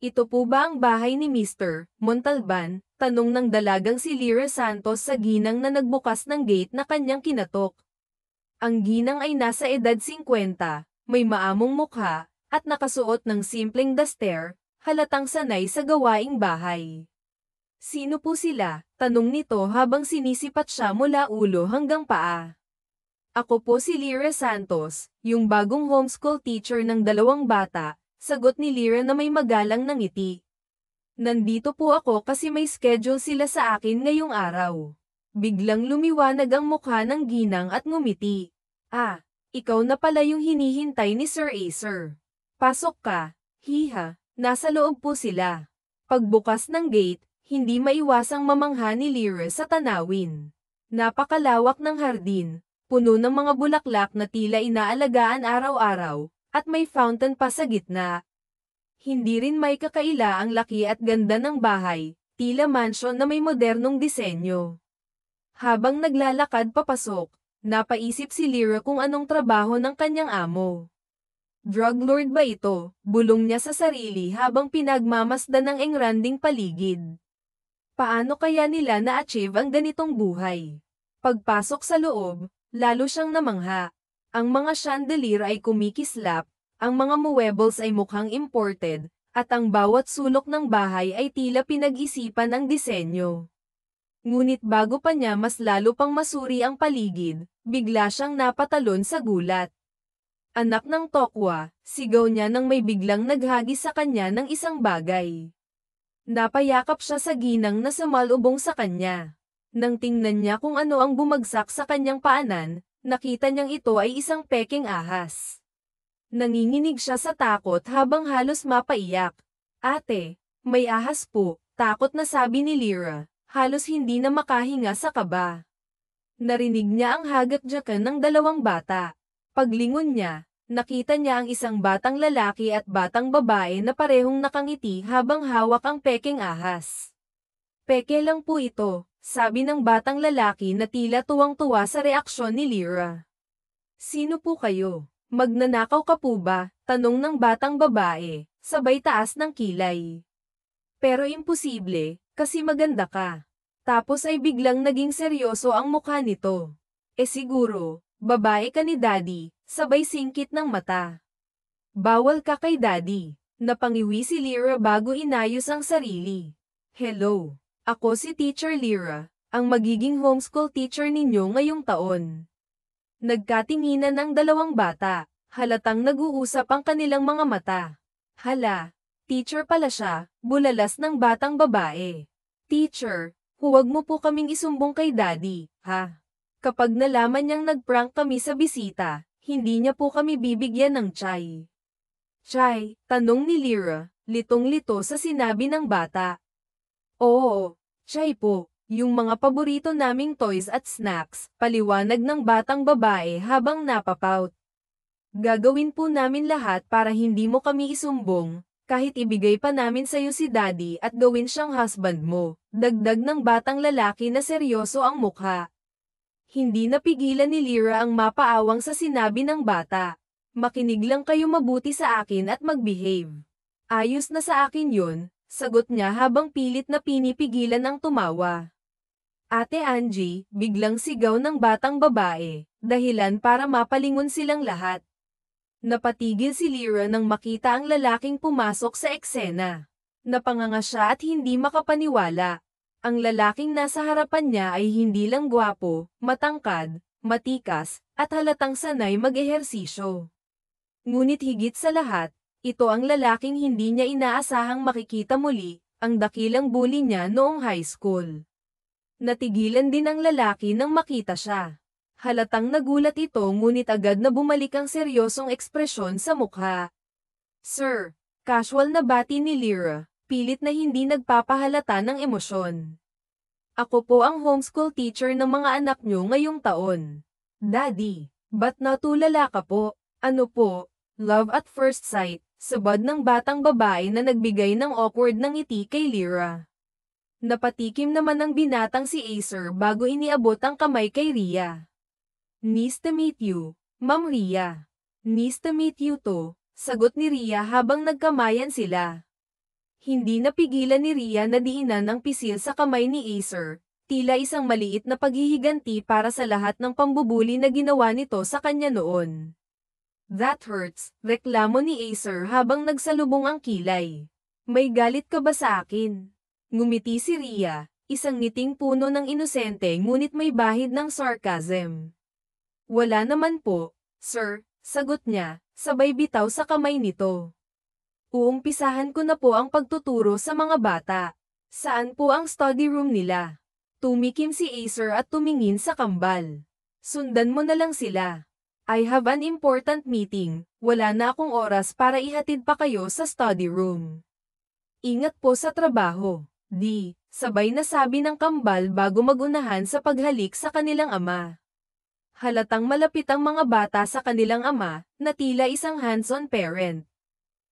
Ito po ba ang bahay ni Mr. Montalban? Tanong ng dalagang si Lyra Santos sa ginang na nagbukas ng gate na kanyang kinatok. Ang ginang ay nasa edad 50, may maamong mukha, at nakasuot ng simpleng duster, halatang sanay sa gawaing bahay. Sino po sila? Tanong nito habang sinisipat siya mula ulo hanggang paa. Ako po si Lyra Santos, yung bagong homeschool teacher ng dalawang bata, sagot ni Lyra na may magalang na ngiti. Nandito po ako kasi may schedule sila sa akin ngayong araw. Biglang lumiwanag ang mukha ng ginang at ngumiti. Ah, ikaw na pala yung hinihintay ni Sir Acer. Pasok ka, hiha, nasa loob po sila. Pagbukas ng gate, hindi maiwasang mamangha ni Lyra sa tanawin. Napakalawak ng hardin, puno ng mga bulaklak na tila inaalagaan araw-araw, at may fountain pa sa gitna. Hindi rin may kakaila ang laki at ganda ng bahay, tila mansion na may modernong disenyo. Habang naglalakad papasok, napaisip si Lyra kung anong trabaho ng kanyang amo. Drug lord ba ito? Bulong niya sa sarili habang pinagmamasdan ng engranding paligid. Paano kaya nila na-achieve ang ganitong buhay? Pagpasok sa loob, lalo siyang namangha. Ang mga chandelier ay kumikislap, ang mga muebles ay mukhang imported, at ang bawat sulok ng bahay ay tila pinag-isipan ang disenyo. Ngunit bago pa niya mas lalo pang masuri ang paligid, bigla siyang napatalon sa gulat. Anak ng tokwa, sigaw niya nang may biglang naghagis sa kanya ng isang bagay. Napayakap siya sa ginang na sumalubong sa kanya. Nang tingnan niya kung ano ang bumagsak sa kanyang paanan, nakita niyang ito ay isang peking ahas. Nanginginig siya sa takot habang halos mapaiyak. Ate, may ahas po, takot na sabi ni Lyra, halos hindi na makahinga sa kaba. Narinig niya ang hagat-jakan ng dalawang bata. Paglingon niya, nakita niya ang isang batang lalaki at batang babae na parehong nakangiti habang hawak ang peking ahas. Peke lang po ito, sabi ng batang lalaki na tila tuwang-tuwa sa reaksyon ni Lyra. Sino po kayo? Magnanakaw ka po ba? Tanong ng batang babae, sabay taas ng kilay. Pero imposible, kasi maganda ka. Tapos ay biglang naging seryoso ang mukha nito. Siguro, babae ka ni Daddy, sabay singkit ng mata. Bawal ka kay Daddy. Napangiwi si Lyra bago inayos ang sarili. Hello, ako si Teacher Lyra, ang magiging homeschool teacher ninyo ngayong taon. Nagkatinginan ang dalawang bata, halatang nag-uusap ang kanilang mga mata. Hala, teacher pala siya, bulalas ng batang babae. Teacher, huwag mo po kaming isumbong kay Daddy, ha? Kapag nalaman niyang nag-prank kami sa bisita, hindi niya po kami bibigyan ng tiyay. Tiyay? Tanong ni Lyra, litong-lito sa sinabi ng bata. Oo, tiyay po. Yung mga paborito naming toys at snacks, paliwanag ng batang babae habang napapout. Gagawin po namin lahat para hindi mo kami isumbong, kahit ibigay pa namin sa'yo si Daddy at gawin siyang husband mo, dagdag ng batang lalaki na seryoso ang mukha. Hindi napigilan ni Lyra ang mapaawang sa sinabi ng bata. Makinig lang kayo mabuti sa akin at mag-behave. Ayos na sa akin yun, sagot niya habang pilit na pinipigilan ang tumawa. Ate Angie, biglang sigaw ng batang babae, dahilan para mapalingon silang lahat. Napatigil si Lyra nang makita ang lalaking pumasok sa eksena. Napanganga siya at hindi makapaniwala. Ang lalaking nasa harapan niya ay hindi lang gwapo, matangkad, matikas, at halatang sanay mag-ehersisyo. Ngunit higit sa lahat, ito ang lalaking hindi niya inaasahang makikita muli, ang dakilang bully niya noong high school. Natigilan din ang lalaki nang makita siya. Halatang nagulat ito ngunit agad na bumalik ang seryosong ekspresyon sa mukha. Sir, casual na bati ni Lyra, pilit na hindi nagpapahalata ng emosyon. Ako po ang homeschool teacher ng mga anak niyo ngayong taon. Daddy, ba't natulala ka po? Ano po? Love at first sight, sabad ng batang babae na nagbigay ng awkward ng ngiti kay Lyra. Napatikim naman ng binatang si Acer bago iniabot ang kamay kay Rhea. Nice to meet you, Ma'am Rhea. Nice to meet you too, sagot ni Rhea habang nagkamayan sila. Hindi napigilan ni Rhea na diinan ang pisil sa kamay ni Acer, tila isang maliit na paghihiganti para sa lahat ng pambubuli na ginawa nito sa kanya noon. That hurts, reklamo ni Acer habang nagsalubong ang kilay. May galit ka ba sa akin? Ngumiti si Rhea, isang ngiting puno ng inosente ngunit may bahid ng sarcasm. Wala naman po, sir, sagot niya, sabay bitaw sa kamay nito. Uumpisahan ko na po ang pagtuturo sa mga bata. Saan po ang study room nila? Tumikim si Acer at tumingin sa kambal. Sundan mo na lang sila. I have an important meeting, wala na akong oras para ihatid pa kayo sa study room. Ingat po sa trabaho. Sabay na sabi ng kambal bago magunahan sa paghalik sa kanilang ama. Halatang malapit ang mga bata sa kanilang ama, na tila isang hands-on parent.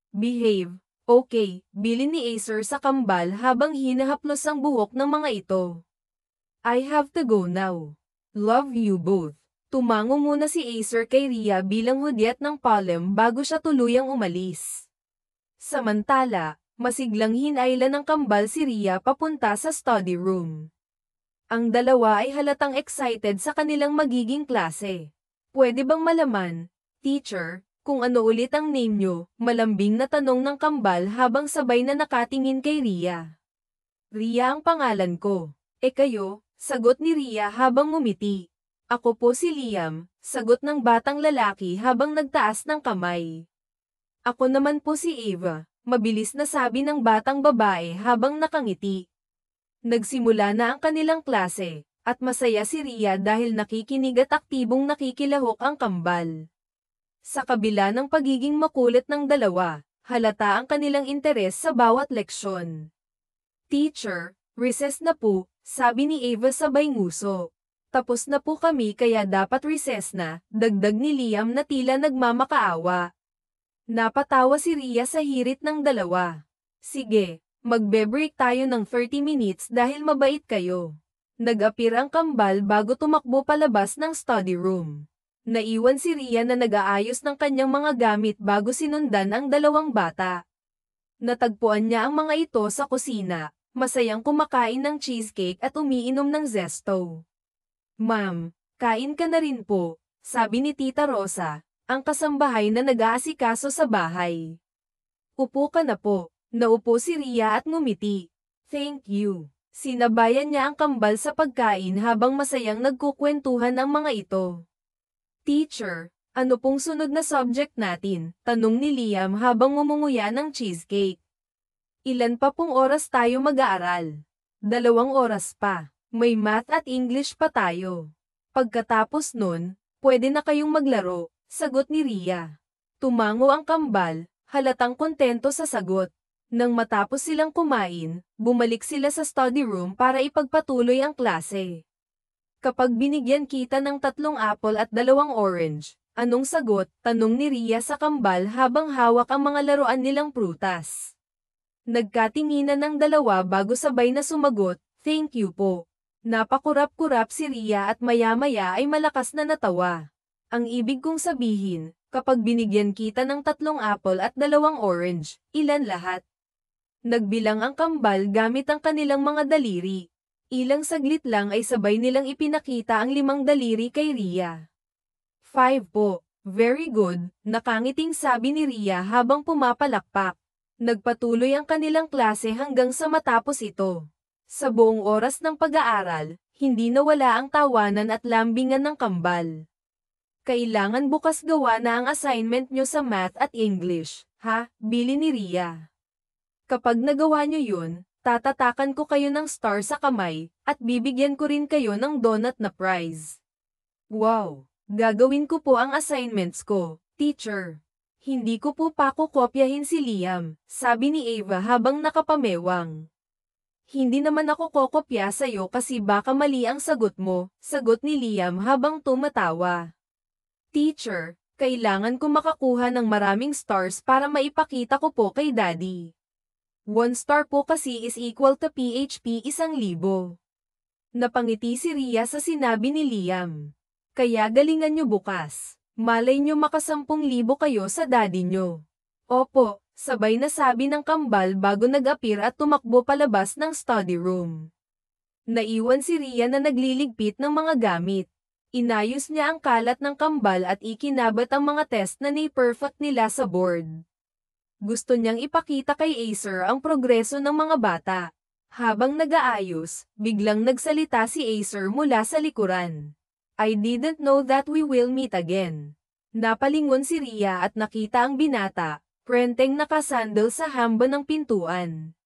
Behave, okay, bilin ni Acer sa kambal habang hinahaplos ang buhok ng mga ito. I have to go now. Love you both. Tumango muna si Acer kay Rhea bilang hudyat ng palem bago siya tuluyang umalis. Samantala, masiglang hinailan ng kambal si Rhea papunta sa study room. Ang dalawa ay halatang excited sa kanilang magiging klase. Pwede bang malaman, teacher, kung ano ulit ang name nyo? Malambing na tanong ng kambal habang sabay na nakatingin kay Rhea. Rhea ang pangalan ko. E kayo? Sagot ni Rhea habang ngumiti. Ako po si Liam, sagot ng batang lalaki habang nagtaas ng kamay. Ako naman po si Ava, mabilis na sabi ng batang babae habang nakangiti. Nagsimula na ang kanilang klase, at masaya si Rhea dahil nakikinig at aktibong nakikilahok ang kambal. Sa kabila ng pagiging makulit ng dalawa, halata ang kanilang interes sa bawat leksyon. Teacher, recess na po, sabi ni Ava sabay nguso. Tapos na po kami kaya dapat recess na, dagdag ni Liam na tila nagmamakaawa. Napatawa si Rhea sa hirit ng dalawa. Sige, magbe-break tayo ng 30 minutes dahil mabait kayo. Nag-apir ang kambal bago tumakbo palabas ng study room. Naiwan si Rhea na nag-aayos ng kanyang mga gamit bago sinundan ang dalawang bata. Natagpuan niya ang mga ito sa kusina, masayang kumakain ng cheesecake at umiinom ng zesto. Ma'am, kain ka na rin po, sabi ni Tita Rosa, ang kasambahay na nag-aasikaso sa bahay. Upo ka na po. Naupo si Rhea at ngumiti. Thank you. Sinabayan niya ang kambal sa pagkain habang masayang nagkukwentuhan ang mga ito. Teacher, ano pong sunod na subject natin? Tanong ni Liam habang ngumunguya ng cheesecake. Ilan pa pong oras tayo mag-aaral? 2 oras pa. May math at English pa tayo. Pagkatapos nun, pwede na kayong maglaro, sagot ni Rhea. Tumango ang kambal, halatang kontento sa sagot. Nang matapos silang kumain, bumalik sila sa study room para ipagpatuloy ang klase. Kapag binigyan kita ng 3 apple at 2 orange, anong sagot? Tanong ni Rhea sa kambal habang hawak ang mga laruan nilang prutas. Nagkatinginan ng dalawa bago sabay na sumagot, thank you po. Napakurap-kurap si Rhea at maya-maya ay malakas na natawa. Ang ibig kong sabihin, kapag binigyan kita ng 3 apple at 2 orange, ilan lahat? Nagbilang ang kambal gamit ang kanilang mga daliri. Ilang saglit lang ay sabay nilang ipinakita ang 5 daliri kay Rhea. 5 po. Very good, nakangiting sabi ni Rhea habang pumapalakpak. Nagpatuloy ang kanilang klase hanggang sa matapos ito. Sa buong oras ng pag-aaral, hindi nawala ang tawanan at lambingan ng kambal. Kailangan bukas gawa na ang assignment nyo sa math at English, ha? Bili ni Rhea. Kapag nagawa nyo yun, tatatakan ko kayo ng star sa kamay, at bibigyan ko rin kayo ng donut na prize. Wow! Gagawin ko po ang assignments ko, teacher. Hindi ko po pakokopyahin si Liam, sabi ni Ava habang nakapamewang. Hindi naman ako kokopya sa'yo kasi baka mali ang sagot mo, sagot ni Liam habang tumatawa. Teacher, kailangan ko makakuha ng maraming stars para maipakita ko po kay Daddy. 1 star po kasi is equal to PHP 1,000. Napangiti si Rhea sa sinabi ni Liam. Kaya galingan nyo bukas. Malay nyo maka 10,000 kayo sa daddy nyo. Opo, Sabay na sabi ng kambal bago nag-appear at tumakbo palabas ng study room. Naiwan si Rhea na nagliligpit ng mga gamit. Inayos niya ang kalat ng kambal at ikinabat ang mga test na ni-perfect nila sa board. Gusto niyang ipakita kay Acer ang progreso ng mga bata. Habang nag-aayos, biglang nagsalita si Acer mula sa likuran. I didn't know that we will meet again. Napalingon si Rhea at nakita ang binata, prenteng nakasandal sa hamba ng pintuan.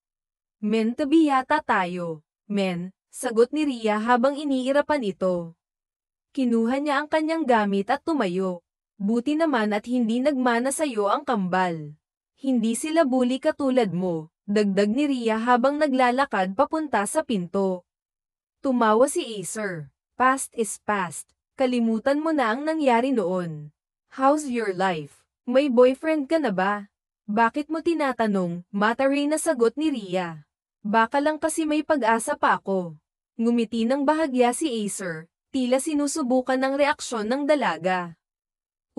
Men, tabi yata tayo. Men, sagot ni Rhea habang iniirapan ito. Kinuha niya ang kanyang gamit at tumayo. Buti naman at hindi nagmana sa'yo ang kambal. Hindi sila bully katulad mo, dagdag ni Rhea habang naglalakad papunta sa pinto. Tumawa si Acer. Past is past. Kalimutan mo na ang nangyari noon. How's your life? May boyfriend ka na ba? Bakit mo tinatanong? Mataray na sagot ni Rhea. Baka lang kasi may pag-asa pa ako. Ngumiti ng bahagya si Acer, tila sinusubukan ng reaksyon ng dalaga.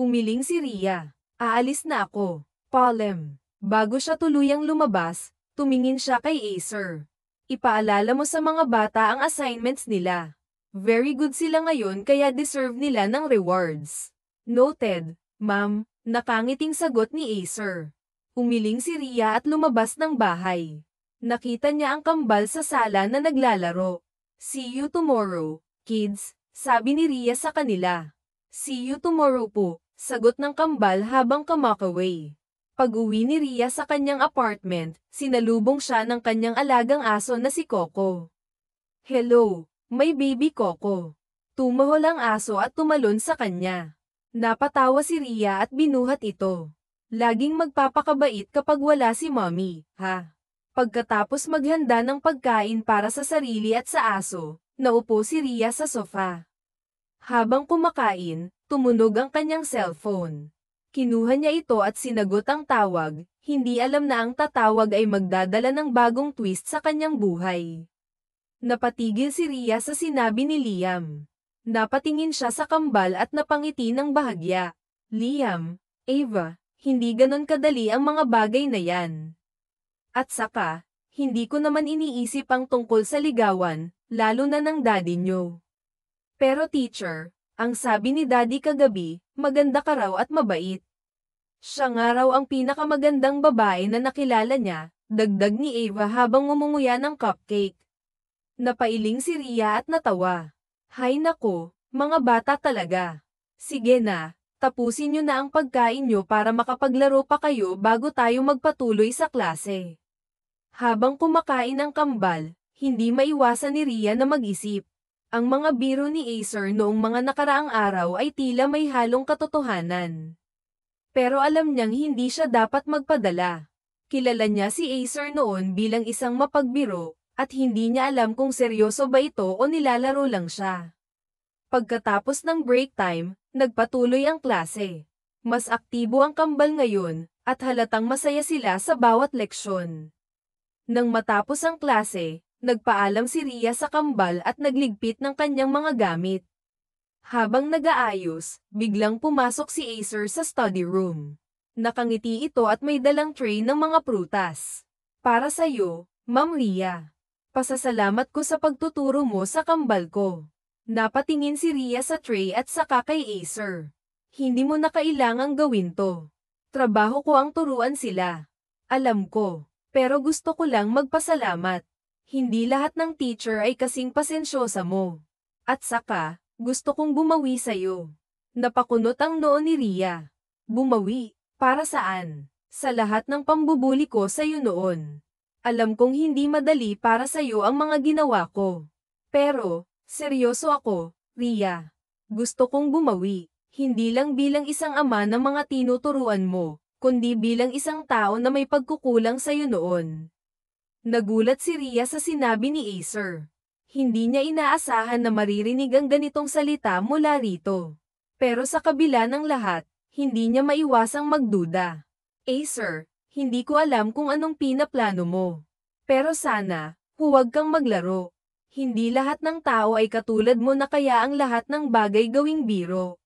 Umiling si Rhea. Aalis na ako. Palem. Bago siya tuluyang lumabas, tumingin siya kay Acer. Ipaalala mo sa mga bata ang assignments nila. Very good sila ngayon kaya deserve nila ng rewards. Noted, ma'am, nakangiting sagot ni Acer. Umiling si Rhea at lumabas ng bahay. Nakita niya ang kambal sa sala na naglalaro. See you tomorrow, kids, sabi ni Rhea sa kanila. See you tomorrow po, sagot ng kambal habang kamakaway. Pag-uwi ni Rhea sa kanyang apartment, sinalubong siya ng kanyang alagang aso na si Coco. Hello, may baby Coco. Tumahol ang aso at tumalon sa kanya. Napatawa si Rhea at binuhat ito. Laging magpapakabait kapag wala si mommy, ha? Pagkatapos maghanda ng pagkain para sa sarili at sa aso, naupo si Rhea sa sofa. Habang kumakain, tumunog ang kanyang cellphone. Kinuha niya ito at sinagot ang tawag, hindi alam na ang tatawag ay magdadala ng bagong twist sa kanyang buhay. Napatigil si Rhea sa sinabi ni Liam. Napatingin siya sa kambal at napangiti ng bahagya. Liam, Ava, hindi ganon kadali ang mga bagay na yan. At saka, hindi ko naman iniisip ang tungkol sa ligawan, lalo na ng daddy nyo. Pero teacher, ang sabi ni daddy kagabi, maganda ka raw at mabait. Siya nga raw ang pinakamagandang babae na nakilala niya, dagdag ni Ava habang ngumunguya ng cupcake. Napailing si Rhea at natawa. Hay nako, mga bata talaga. Sige na, tapusin nyo na ang pagkain nyo para makapaglaro pa kayo bago tayo magpatuloy sa klase. Habang kumakain ang kambal, hindi maiwasan ni Rhea na mag-isip. Ang mga biro ni Acer noong mga nakaraang araw ay tila may halong katotohanan. Pero alam niyang hindi siya dapat magpadala. Kilala niya si Acer noon bilang isang mapagbiro, at hindi niya alam kung seryoso ba ito o nilalaro lang siya. Pagkatapos ng break time, nagpatuloy ang klase. Mas aktibo ang kambal ngayon, at halatang masaya sila sa bawat leksyon. Nang matapos ang klase, nagpaalam si Rhea sa kambal at nagligpit ng kanyang mga gamit. Habang nag-aayos, biglang pumasok si Acer sa study room. Nakangiti ito at may dalang tray ng mga prutas. Para sa'yo, Ma'am Rhea. Pasasalamat ko sa pagtuturo mo sa kambal ko. Napatingin si Rhea sa tray at saka kay Acer. Hindi mo na kailangang gawin to. Trabaho ko ang turuan sila. Alam ko, pero gusto ko lang magpasalamat. Hindi lahat ng teacher ay kasing pasensyosa mo. At saka, gusto kong bumawi sa'yo. Napakunot ang noo ni Rhea. Bumawi? Para saan? Sa lahat ng pambubuli ko sa'yo noon. Alam kong hindi madali para sa'yo ang mga ginawa ko. Pero, seryoso ako, Rhea. Gusto kong bumawi, hindi lang bilang isang ama ng mga tinuturuan mo, kundi bilang isang tao na may pagkukulang sa'yo noon. Nagulat si Rhea sa sinabi ni Acer. Hindi niya inaasahan na maririnig ang ganitong salita mula rito. Pero sa kabila ng lahat, hindi niya maiwasang magduda. Acer, hindi ko alam kung anong pinaplano mo. Pero sana, huwag kang maglaro. Hindi lahat ng tao ay katulad mo na kaya ang lahat ng bagay gawing biro.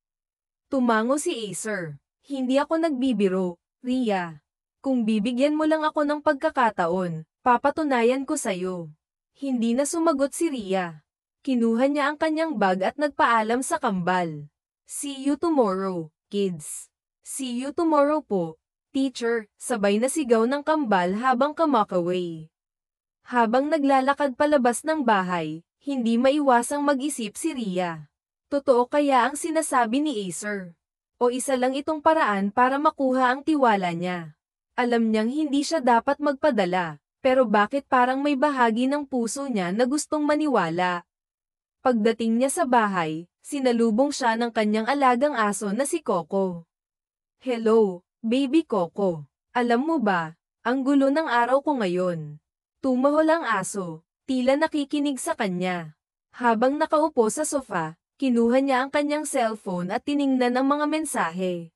Tumango si Acer. Hindi ako nagbibiro, Rhea. Kung bibigyan mo lang ako ng pagkakataon, papatunayan ko sa'yo. Hindi na sumagot si Ria. Kinuha niya ang kanyang bag at nagpaalam sa kambal. See you tomorrow, kids. See you tomorrow po, teacher, sabay na sigaw ng kambal habang kamakaway. Habang naglalakad palabas ng bahay, hindi maiwasang mag-isip si Ria. Totoo kaya ang sinasabi ni Acer? O isa lang itong paraan para makuha ang tiwala niya? Alam niyang hindi siya dapat magpadala, pero bakit parang may bahagi ng puso niya na gustong maniwala? Pagdating niya sa bahay, sinalubong siya ng kanyang alagang aso na si Coco. Hello, baby Coco. Alam mo ba, ang gulo ng araw ko ngayon. Tumahol ang aso, tila nakikinig sa kanya. Habang nakaupo sa sofa, kinuha niya ang kanyang cellphone at tiningnan ang mga mensahe.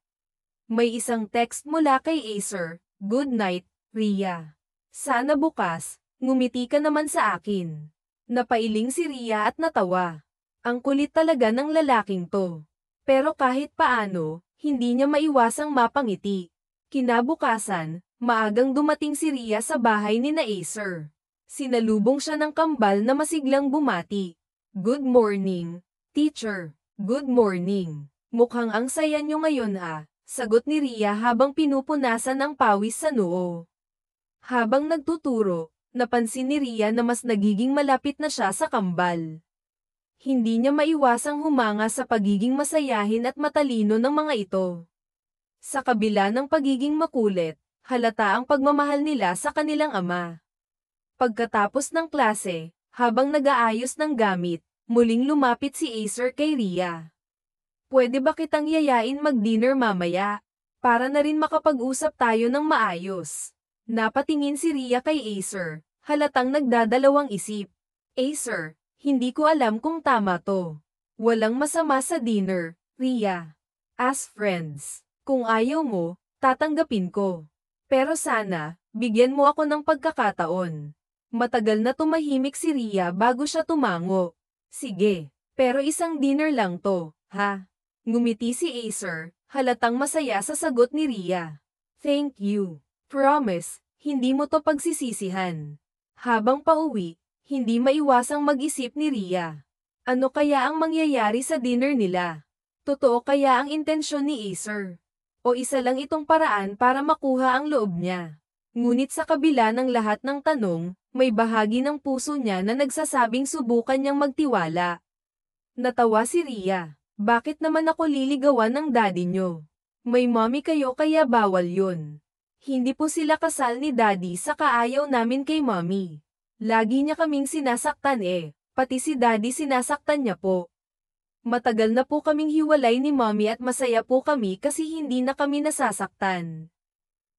May isang text mula kay Acer, "Good night, Ria. Sana bukas, ngumiti ka naman sa akin." Napailing si Ria at natawa. Ang kulit talaga ng lalaking to. Pero kahit paano, hindi niya maiwasang mapangiti. Kinabukasan, maagang dumating si Ria sa bahay ni na Acer. Sinalubong siya ng kambal na masiglang bumati. "Good morning, teacher. Good morning. Mukhang ang saya niyo ngayon ah," sagot ni Ria habang pinupunasan ang pawis sa noo. Habang nagtuturo, napansin ni Ria na mas nagiging malapit na siya sa kambal. Hindi niya maiwasang humanga sa pagiging masayahin at matalino ng mga ito. Sa kabila ng pagiging makulit, halata ang pagmamahal nila sa kanilang ama. Pagkatapos ng klase, habang nag-aayos ng gamit, muling lumapit si Acer kay Ria. "Pwede ba kitang yayain mag-dinner mamaya? Para na rin makapag-usap tayo ng maayos." Napatingin si Ria kay Acer, halatang nagdadalawang isip. "Acer, hindi ko alam kung tama to. Walang masama sa dinner, Ria. As friends, kung ayaw mo, tatanggapin ko. Pero sana, bigyan mo ako ng pagkakataon." Matagal na tumahimik si Ria bago siya tumango. "Sige, pero isang dinner lang to, ha?" Ngumiti si Acer, halatang masaya sa sagot ni Ria. "Thank you. Promise, hindi mo to pagsisisihan." Habang pauwi, hindi maiwasang mag-isip ni Ria. Ano kaya ang mangyayari sa dinner nila? Totoo kaya ang intensyon ni Acer? O isa lang itong paraan para makuha ang loob niya? Ngunit sa kabila ng lahat ng tanong, may bahagi ng puso niya na nagsasabing subukan niyang magtiwala. Natawa si Ria. "Bakit naman ako liligawan ng daddy niyo? May mommy kayo kaya bawal yun. Hindi po sila kasal ni daddy saka ayaw namin kay mommy. Lagi niya kaming sinasaktan pati si daddy sinasaktan niya po. Matagal na po kaming hiwalay ni mommy at masaya po kami kasi hindi na kami nasasaktan.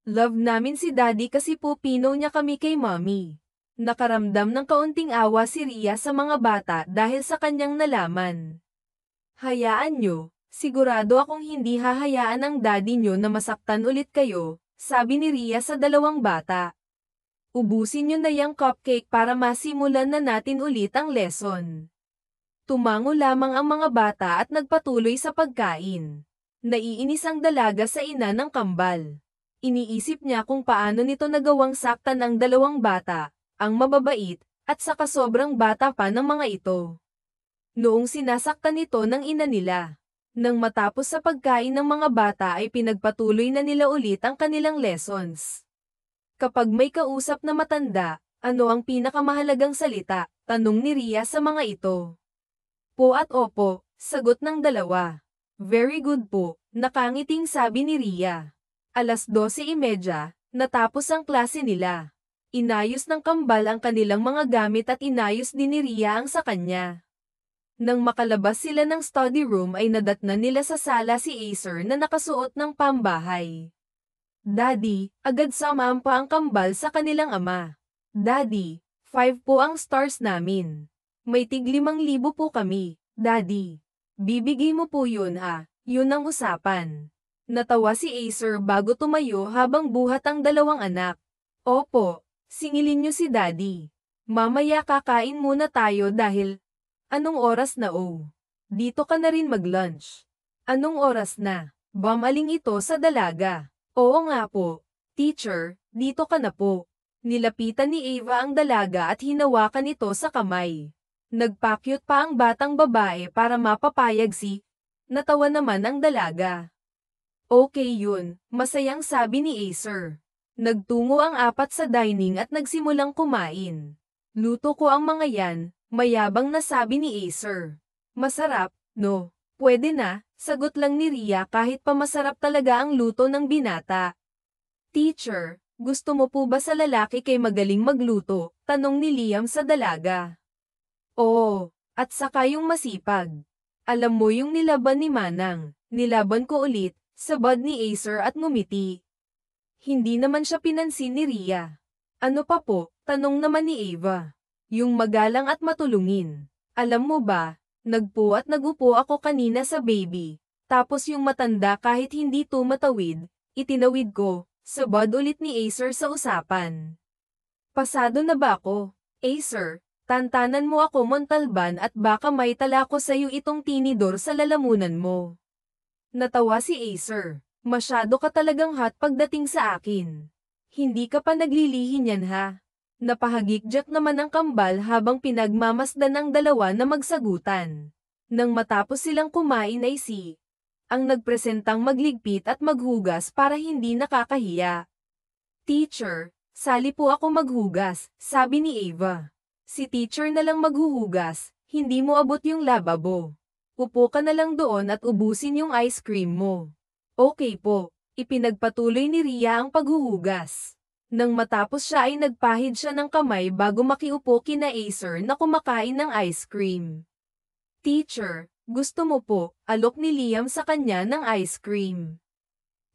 Love namin si daddy kasi po pinaw niya kami kay mommy." Nakaramdam ng kaunting awa si Ria sa mga bata dahil sa kanyang nalaman. "Hayaan nyo, sigurado akong hindi hahayaan ng daddy nyo na masaktan ulit kayo," sabi ni Ria sa dalawang bata. "Ubusin nyo na yung cupcake para masimulan na natin ulit ang lesson." Tumango lamang ang mga bata at nagpatuloy sa pagkain. Naiinis ang dalaga sa ina ng kambal. Iniisip niya kung paano nito nagawang saktan ang dalawang bata, ang mababait, at saka sobrang bata pa ng mga ito. Noong sinasaktan ito ng ina nila. Nang matapos sa pagkain ng mga bata ay pinagpatuloy na nila ulit ang kanilang lessons. Kapag may kausap na matanda, ano ang pinakamahalagang salita? Tanong ni Ria sa mga ito. "Po at opo," sagot ng dalawa. "Very good po," nakangiting sabi ni Ria. 12:30, natapos ang klase nila. Inayos ng kambal ang kanilang mga gamit at inayos din ni Ria ang sa kanya. Nang makalabas sila ng study room ay nadatnan nila sa sala si Acer na nakasuot ng pambahay. "Daddy," agad sumampa ang kambal sa kanilang ama. "Daddy, 5 po ang stars namin. May tig 5,000 po kami, Daddy. Bibigay mo po yun yun ang usapan." Natawa si Acer bago tumayo habang buhat ang dalawang anak. "Opo, singilin niyo si Daddy. Mamaya kakain muna tayo dahil..." "Anong oras na Dito ka na rin mag-lunch." "Anong oras na?" Bumaling ito sa dalaga. "Oo nga po. Teacher, dito ka na po. Nilapitan ni Ava ang dalaga at hinawakan ito sa kamay. Nagpakyut pa ang batang babae para mapapayag si. Natawa naman ang dalaga. Okay yun, masayang sabi ni Acer. Nagtungo ang apat sa dining at nagsimulang kumain. Luto ko ang mga yan, mayabang na sabi ni Acer. Masarap, no? Pwede na, sagot lang ni Ria kahit pa masarap talaga ang luto ng binata. Teacher, gusto mo po ba sa lalaki kay magaling magluto? Tanong ni Liam sa dalaga. Oo, at saka yung masipag. Alam mo yung nilaban ni Manang, nilaban ko ulit, sabad ni Acer at ngumiti. Hindi naman siya pinansin ni Ria. Ano pa po? Tanong naman ni Ava. Yung magalang at matulungin. Alam mo ba, nagpo at nagupo ako kanina sa baby. Tapos yung matanda kahit hindi tumatawid, itinawid ko, sabad ulit ni Acer sa usapan. Pasado na ba ako? Acer, tantanan mo ako Montalban at baka may tala ko sa'yo itong tinidor sa lalamunan mo. Natawa si Acer. Masyado ka talagang hot pagdating sa akin. Hindi ka pa naglilihi niyan ha. Napahagikjak naman ang kambal habang pinagmamasdan ang dalawa na magsagutan. Nang matapos silang kumain ay ang nagpresentang magligpit at maghugas para hindi nakakahiya. Teacher, sali po ako maghugas, sabi ni Ava. Si teacher na lang maghuhugas, hindi mo abot yung lababo. Upo ka na lang doon at ubusin yung ice cream mo. Okay po, ipinagpatuloy ni Ria ang paghuhugas. Nang matapos siya ay nagpahid siya ng kamay bago makiupo kina Acer na kumakain ng ice cream. Teacher, gusto mo po, alok ni Liam sa kanya ng ice cream.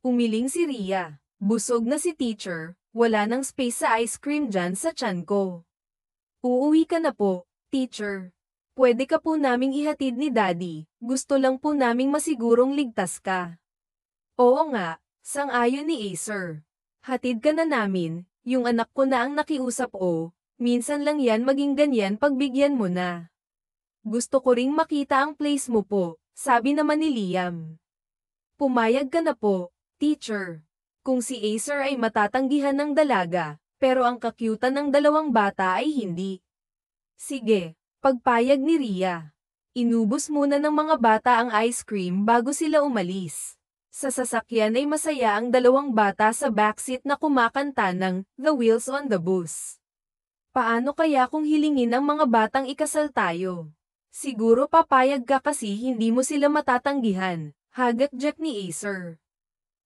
Umiling si Ria. Busog na si teacher, wala nang space sa ice cream dyan sa tiyan ko. Uuwi ka na po, teacher. Pwede ka po naming ihatid ni daddy, gusto lang po naming masigurong ligtas ka. Oo nga, sang-ayon ni Acer. Hatid ka na namin, yung anak ko na ang nakiusap o, minsan lang yan maging ganyan pagbigyan mo na. Gusto ko ring makita ang place mo po, sabi naman ni Liam. Pumayag ka na po, teacher. Kung si Acer ay matatanggihan ng dalaga, pero ang kakyutan ng dalawang bata ay hindi. Sige, pagpayag ni Ria. Inubos muna ng mga bata ang ice cream bago sila umalis. Sa sasakyan ay masaya ang dalawang bata sa backseat na kumakanta ng The Wheels on the Bus. Paano kaya kung hilingin ang mga batang ikasal tayo? Siguro papayag ka kasi hindi mo sila matatanggihan, hagak-jak ni Acer.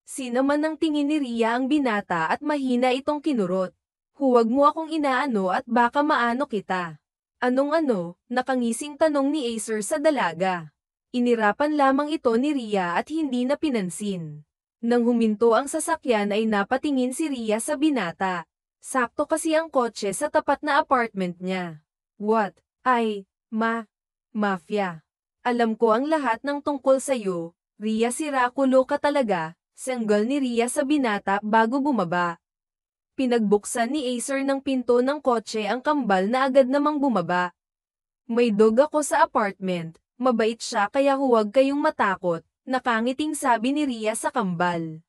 Sinaman ng tingin ni Ria ang binata at mahina itong kinurot. Huwag mo akong inaano at baka maano kita. Anong ano? Nakangising tanong ni Acer sa dalaga. Inirapan lamang ito ni Ria at hindi na pinansin. Nang huminto ang sasakyan ay napatingin si Ria sa binata. Sakto kasi ang kotse sa tapat na apartment niya. What? Ay, mafia. Alam ko ang lahat ng tungkol sa'yo. Ria, sirakulo ka talaga. Sanggal ni Ria sa binata bago bumaba. Pinagbuksan ni Acer ng pinto ng kotse ang kambal na agad namang bumaba. May dog ako sa apartment. Mabait siya kaya huwag kayong matakot, nakangiting sabi ni Ria sa kambal.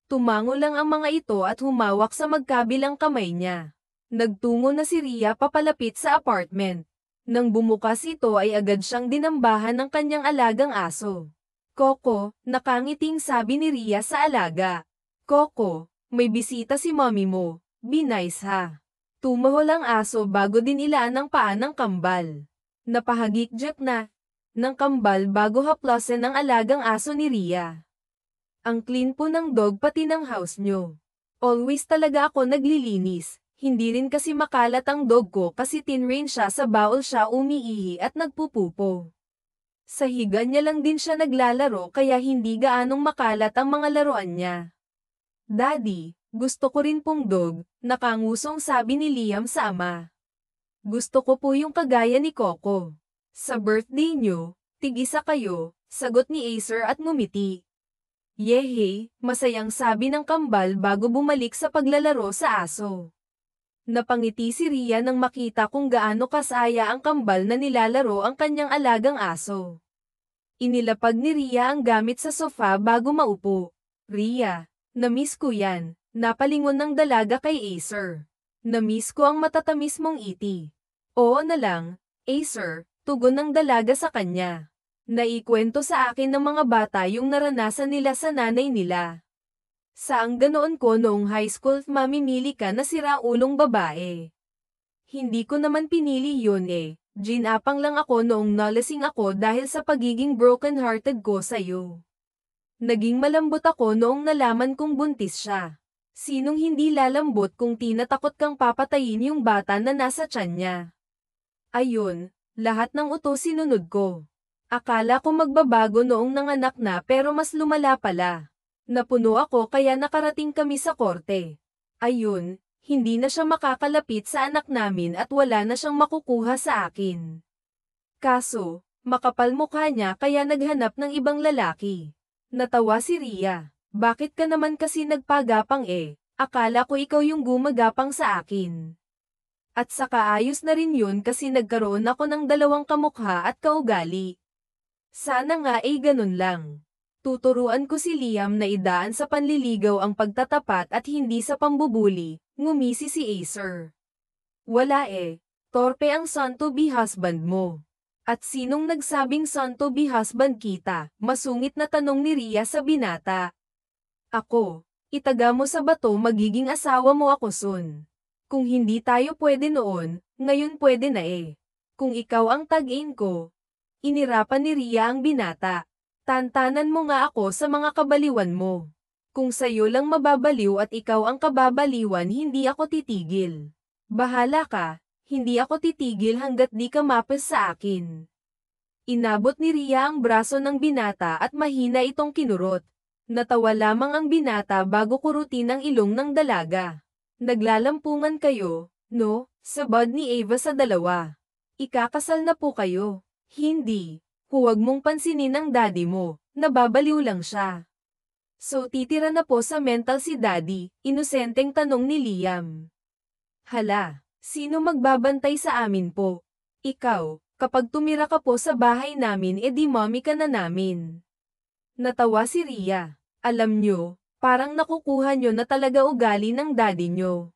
Tumango lang ang mga ito at humawak sa magkabilang kamay niya. Nagtungo na si Ria papalapit sa apartment. Nang bumukas ito ay agad siyang dinambahan ng kanyang alagang aso. Coco, nakangiting sabi ni Ria sa alaga. Coco, may bisita si mommy mo, be nice ha. Tumahol ang aso bago din ilaan ang paa ng kambal. Napahagikjak na ng kambal bago haplasan ang alagang aso ni Ria. Ang clean po ng dog pati ng house nyo. Always talaga ako naglilinis, hindi rin kasi makalat ang dog ko kasi tinrain siya sa baul siya umiihi at nagpupupo. Sa higa niya lang din siya naglalaro kaya hindi gaanong makalat ang mga laruan niya. Daddy, gusto ko rin pong dog, nakangusong sabi ni Liam sa ama. Gusto ko po yung kagaya ni Coco. Sa birthday nyo, tig-isa kayo, sagot ni Acer at ngumiti. Yehey, masayang sabi ng kambal bago bumalik sa paglalaro sa aso. Napangiti si Ria nang makita kung gaano kasaya ang kambal na nilalaro ang kanyang alagang aso. Inilapag ni Ria ang gamit sa sofa bago maupo. Ria, na-miss ko yan. Napalingon ng dalaga kay Acer. "Na-miss ko ang matatamis mong iti." "Oo na lang, Acer," tugon ng dalaga sa kanya. "Naikwento sa akin ng mga bata yung naranasan nila sa nanay nila. Saang ganoon ko noong high school mamimili ka na siraulong babae. Hindi ko naman pinili yun eh. Ginapang lang ako noong nalasing ako dahil sa pagiging broken-hearted ko sa'yo. Naging malambot ako noong nalaman kong buntis siya. Sinong hindi lalambot kung tinatakot kang papatayin yung bata na nasa tiyan niya?" Ayun, lahat ng utos sinunod ko. Akala ko magbabago noong nanganak na pero mas lumala pala. Napuno ako kaya nakarating kami sa korte. Ayun, hindi na siya makakalapit sa anak namin at wala na siyang makukuha sa akin. Kaso, makapal mukha niya kaya naghanap ng ibang lalaki. Natawa si Rhea. "Bakit ka naman kasi nagpagapang eh? Akala ko ikaw yung gumagapang sa akin. At saka ayos na rin yun kasi nagkaroon ako ng dalawang kamukha at kaugali. Sana nga ay ganun lang." Tuturuan ko si Liam na idaan sa panliligaw ang pagtatapat at hindi sa pambubuli, ngumisi si Acer. "Wala eh. Torpe ang son-to-be husband mo." "At sinong nagsabing son-to-be husband kita?" Masungit na tanong ni Rhea sa binata. "Ako. Itaga mo sa bato magiging asawa mo ako soon. Kung hindi tayo pwede noon, ngayon pwede na eh. Kung ikaw ang tag-in ko." Inirapan ni Rhea ang binata. "Tantanan mo nga ako sa mga kabaliwan mo. Kung sayo lang mababaliw at ikaw ang kababaliwan hindi ako titigil. Bahala ka, hindi ako titigil hanggat di ka mapes sa akin." Inabot ni Rhea ang braso ng binata at mahina itong kinurot. Natawa lamang ang binata bago kurutin ang ilong ng dalaga. "Naglalampungan kayo, no?" Sabad ni Ava sa dalawa. "Ikakasal na po kayo." "Hindi. Huwag mong pansinin ang daddy mo, nababaliw lang siya." "So titira na po sa mental si daddy?" Inosenteng tanong ni Liam. "Hala, sino magbabantay sa amin po?" "Ikaw, kapag tumira ka po sa bahay namin edi mommy ka na namin." Natawa si Rhea. "Alam nyo, parang nakukuha nyo na talaga ugali ng daddy nyo.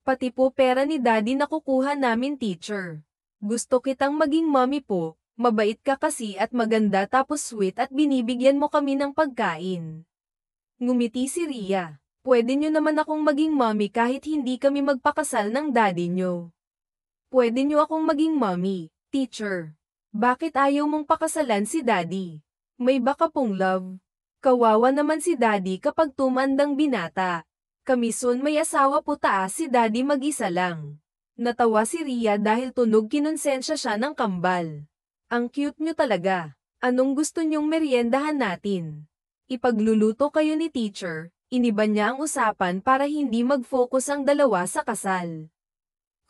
Pati po pera ni daddy nakukuha namin teacher. Gusto kitang maging mommy po. Mabait ka kasi at maganda tapos sweet at binibigyan mo kami ng pagkain." Ngumiti si Rhea. "Pwede nyo naman akong maging mommy kahit hindi kami magpakasal ng daddy nyo. Pwede nyo akong maging mommy, teacher. Bakit ayaw mong pakasalan si daddy? May baka pong love." Kawawa naman si daddy kapag tumandang binata. "Kami soon may asawa po taas si daddy mag-isa lang." Natawa si Rhea dahil tunog kinonsensya siya ng kambal. "Ang cute nyo talaga. Anong gusto nyong meriendahan natin?" Ipagluluto kayo ni teacher. Iniba niya ang usapan para hindi mag-focus ang dalawa sa kasal.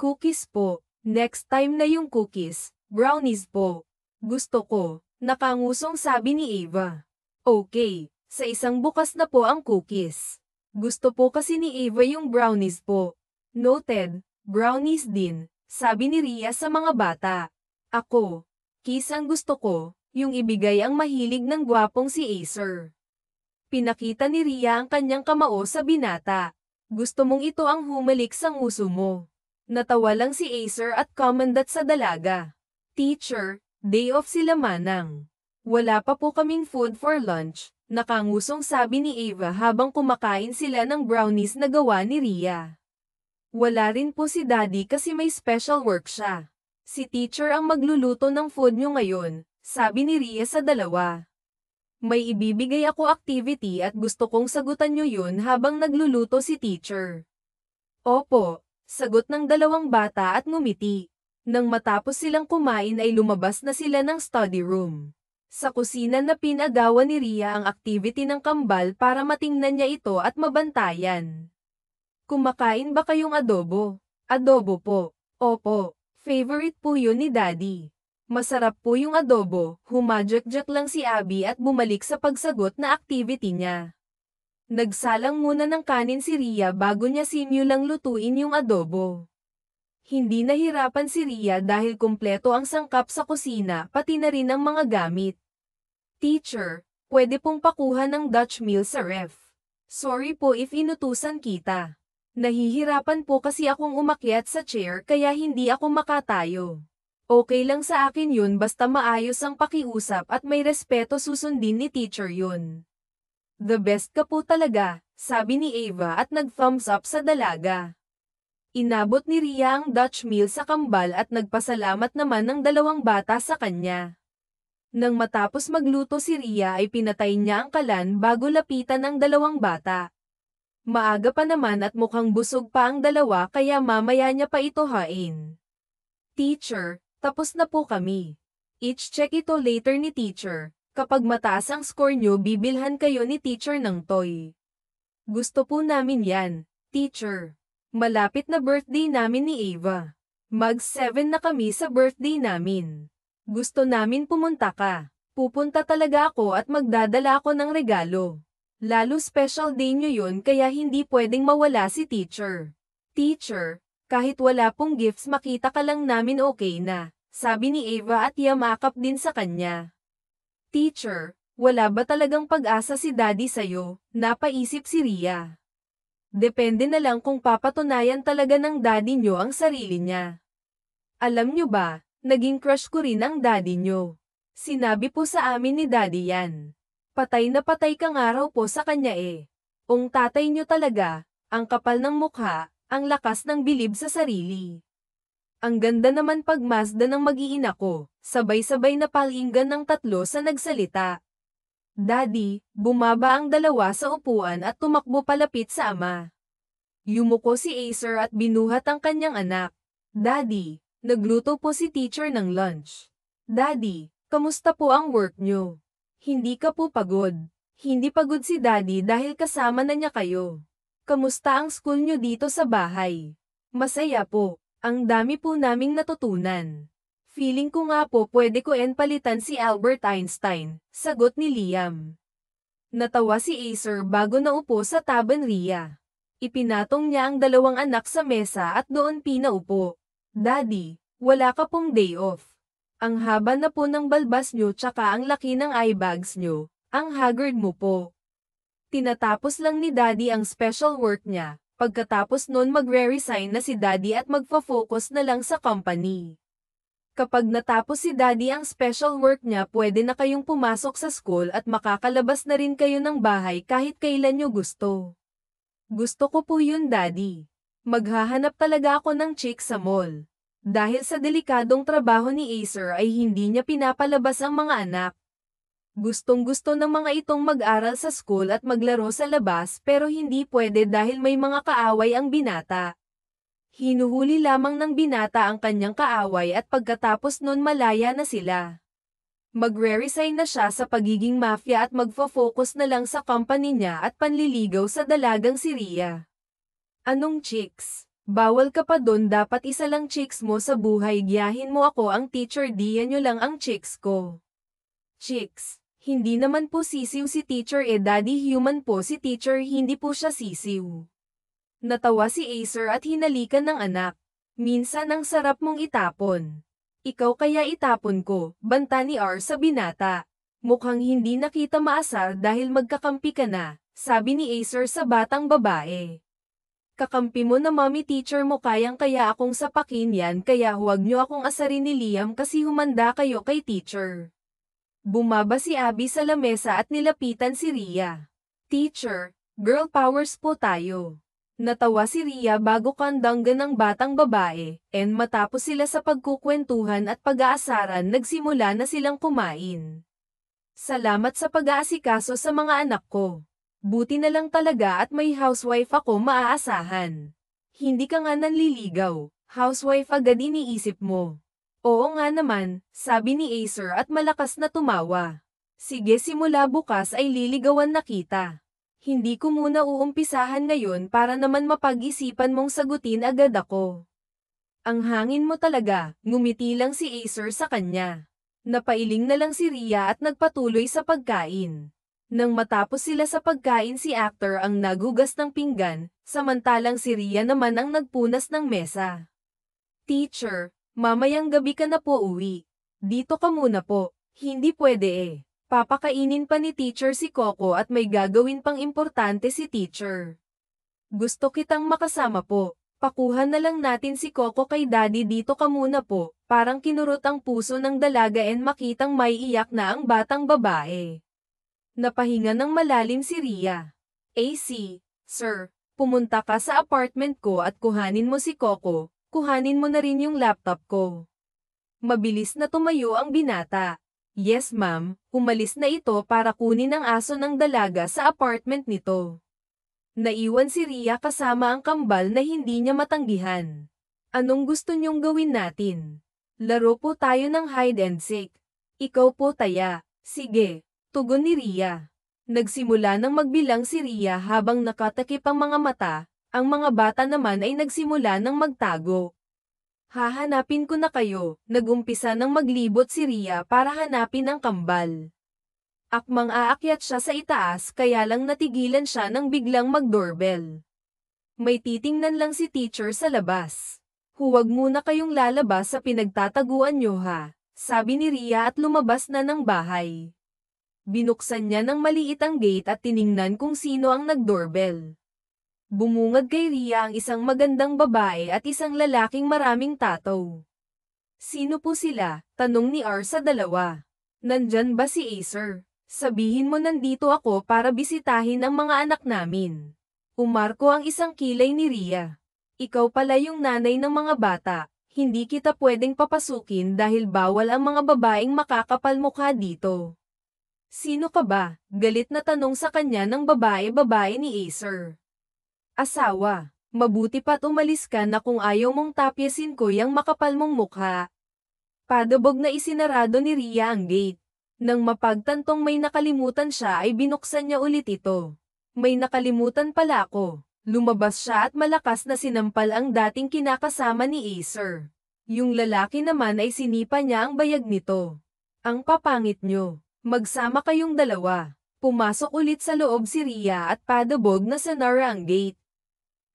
"Cookies po. Next time na yung cookies. Brownies po." "Gusto ko." Nakangusong sabi ni Ava. "Okay, sa isang bukas na po ang cookies. Gusto po kasi ni Ava yung brownies po." "Noted, brownies din," sabi ni Rhea sa mga bata. "Ako. Kiss ang gusto ko, yung ibigay ang mahilig ng gwapong si Acer." Pinakita ni Rhea ang kanyang kamao sa binata. "Gusto mong ito ang humalik sa nguso mo." Natawa lang si Acer at kumandat sa dalaga. "Teacher, day off sila manang. Wala pa po kaming food for lunch," nakangusong sabi ni Ava habang kumakain sila ng brownies na gawa ni Rhea. "Wala rin po si daddy kasi may special work siya. Si teacher ang magluluto ng food nyo ngayon," sabi ni Rhea sa dalawa. "May ibibigay ako activity at gusto kong sagutan nyo yun habang nagluluto si teacher." "Opo," sagot ng dalawang bata at ngumiti. Nang matapos silang kumain ay lumabas na sila ng study room. Sa kusina na pinagawa ni Rhea ang activity ng kambal para matingnan niya ito at mabantayan. "Kumakain ba kayong adobo?" "Adobo po." "Opo. Favorite po yun ni daddy." "Masarap po yung adobo." Humadyak-jak lang si Abby at bumalik sa pagsagot na activity niya. Nagsalang muna ng kanin si Rhea bago niya simulang lutuin yung adobo. Hindi nahirapan si Rhea dahil kumpleto ang sangkap sa kusina pati na rin ang mga gamit. "Teacher, pwede pong pakuha ng Dutch meal sa ref." Sorry po if inutusan kita. Nahihirapan po kasi akong umakyat sa chair kaya hindi ako makatayo. Okay lang sa akin yun basta maayos ang pakiusap at may respeto susundin ni teacher yun. The best ka po talaga, sabi ni Ava at nag-thumbs up sa dalaga. Inabot ni Ria ang Dutch meal sa kambal at nagpasalamat naman ng dalawang bata sa kanya. Nang matapos magluto si Ria ay pinatay niya ang kalan bago lapitan ang dalawang bata. Maaga pa naman at mukhang busog pa ang dalawa kaya mamaya niya pa ito hain. Teacher, tapos na po kami. I-check ito later ni teacher. Kapag mataas ang score nyo bibilhan kayo ni teacher ng toy. Gusto po namin yan, teacher. Malapit na birthday namin ni Ava. Mag-7 na kami sa birthday namin. Gusto namin pumunta ka. Pupunta talaga ako at magdadala ako ng regalo. Lalo special day nyo yun kaya hindi pwedeng mawala si teacher. Teacher, kahit wala pong gifts makita ka lang namin okay na, sabi ni Ava at yamakap din sa kanya. Teacher, wala ba talagang pag-asa si daddy sa'yo? Napaisip si Ria. Depende na lang kung papatunayan talaga ng daddy nyo ang sarili niya. Alam nyo ba, naging crush ko rin ang daddy nyo. Sinabi po sa amin ni daddy yan. Patay na patay kang araw po sa kanya eh. Ang tatay nyo talaga, ang kapal ng mukha, ang lakas ng bilib sa sarili. Ang ganda naman pagmasda ng mag-iina ko, sabay-sabay na palinggan ng tatlo sa nagsalita. Daddy, bumaba ang dalawa sa upuan at tumakbo palapit sa ama. Yumuko si Acer at binuhat ang kanyang anak. Daddy, nagluto po si teacher ng lunch. Daddy, kamusta po ang work nyo? Hindi ka po pagod. Hindi pagod si Daddy dahil kasama na niya kayo. Kamusta ang school nyo dito sa bahay? Masaya po. Ang dami po naming natutunan. Feeling ko nga po pwede ko palitan si Albert Einstein, sagot ni Liam. Natawa si Acer bago naupo sa taban Ria. Ipinatong niya ang dalawang anak sa mesa at doon pinaupo. Daddy, wala ka pong day off. Ang haba na po ng balbas nyo tsaka ang laki ng eye bags nyo, ang haggard mo po. Tinatapos lang ni Daddy ang special work niya. Pagkatapos nun magre-resign na si Daddy at magfa-focus na lang sa company. Kapag natapos si Daddy ang special work niya pwede na kayong pumasok sa school at makakalabas na rin kayo ng bahay kahit kailan nyo gusto. Gusto ko po yun Daddy. Maghahanap talaga ako ng chick sa mall. Dahil sa delikadong trabaho ni Acer ay hindi niya pinapalabas ang mga anak. Gustong-gusto ng mga itong mag-aral sa school at maglaro sa labas pero hindi pwede dahil may mga kaaway ang binata. Hinuhuli lamang ng binata ang kanyang kaaway at pagkatapos nun malaya na sila. Magre-resign na siya sa pagiging mafia at magfo-focus na lang sa company niya at panliligaw sa dalagang si Ria. Anong chicks? Bawal ka pa dun dapat isa lang chicks mo sa buhay giyahin mo ako ang teacher diyan nyo lang ang chicks ko. Chicks. Hindi naman po sisiw si teacher Daddy human po si teacher hindi po siya sisiw. Natawa si Acer at hinalikan ng anak. Minsan ang sarap mong itapon. Ikaw kaya itapon ko, banta ni R sa binata. Mukhang hindi nakita maasar dahil magkakampi ka na, sabi ni Acer sa batang babae. Kakampi mo na mommy teacher mo kayang-kaya akong sapakin yan kaya huwag nyo akong asarin ni Liam kasi humanda kayo kay teacher. Bumaba si Abby sa lamesa at nilapitan si Ria. Teacher, girl powers po tayo. Natawa si Ria bago kandanggan ng batang babae, and matapos sila sa pagkukwentuhan at pag-aasaran nagsimula na silang kumain. Salamat sa pag-aasikaso sa mga anak ko. Buti na lang talaga at may housewife ako maaasahan. Hindi ka nga nanliligaw, housewife agad iniisip mo. Oo nga naman, sabi ni Acer at malakas na tumawa. Sige simula bukas ay liligawan na kita. Hindi ko muna uumpisahan ngayon para naman mapag-isipan mong sagutin agad ako. Ang hangin mo talaga, ngumiti lang si Acer sa kanya. Napailing na lang si Ria at nagpatuloy sa pagkain. Nang matapos sila sa pagkain si actor ang nagugas ng pinggan, samantalang si Ria naman ang nagpunas ng mesa. Teacher, mamayang gabi ka na po uwi. Dito ka muna po, hindi pwede eh. Papakainin pa ni teacher si Coco at may gagawin pang importante si teacher. Gusto kitang makasama po. Pakuha na lang natin si Coco kay daddy dito ka muna po. Parang kinurot ang puso ng dalaga and makitang may iyak na ang batang babae. Napahinga ng malalim si Ria. AC, sir, pumunta ka sa apartment ko at kuhanin mo si Coco. Kuhanin mo na rin yung laptop ko. Mabilis na tumayo ang binata. Yes ma'am, umalis na ito para kunin ang aso ng dalaga sa apartment nito. Naiwan si Ria kasama ang kambal na hindi niya matanggihan. Anong gusto niyong gawin natin? Laro po tayo ng hide and seek. Ikaw po taya. Sige, tugon ni Ria. Nagsimula ng magbilang si Ria habang nakatakip ang mga mata, ang mga bata naman ay nagsimula ng magtago. Hahanapin ko na kayo, nagumpisa ng maglibot si Ria para hanapin ang kambal. Akmang aakyat siya sa itaas kaya lang natigilan siya nang biglang mag-doorbell. May titingnan lang si teacher sa labas. Huwag muna kayong lalabas sa pinagtataguan niyo ha, sabi ni Ria at lumabas na ng bahay. Binuksan niya ng maliit ang gate at tiningnan kung sino ang nag-doorbell. Bumungad kay Ria ang isang magandang babae at isang lalaking maraming tataw. Sino po sila? Tanong ni R sa dalawa. Nandyan ba si Acer? Sabihin mo nandito ako para bisitahin ang mga anak namin. Umarko ang isang kilay ni Ria. Ikaw pala yung nanay ng mga bata, hindi kita pwedeng papasukin dahil bawal ang mga babaeng makakapal mukha dito. Sino ka ba? Galit na tanong sa kanya ng babae ni Acer. Asawa, mabuti pa't umalis ka na kung ayaw mong tapyasin ko yung makapal mong mukha. Padabog na isinarado ni Ria ang gate. Nang mapagtantong may nakalimutan siya ay binuksan niya ulit ito. May nakalimutan pala ako. Lumabas siya at malakas na sinampal ang dating kinakasama ni Acer. Yung lalaki naman ay sinipa niya ang bayag nito. Ang papangit nyo. Magsama kayong dalawa. Pumasok ulit sa loob si Ria at padabog na sinara ang gate.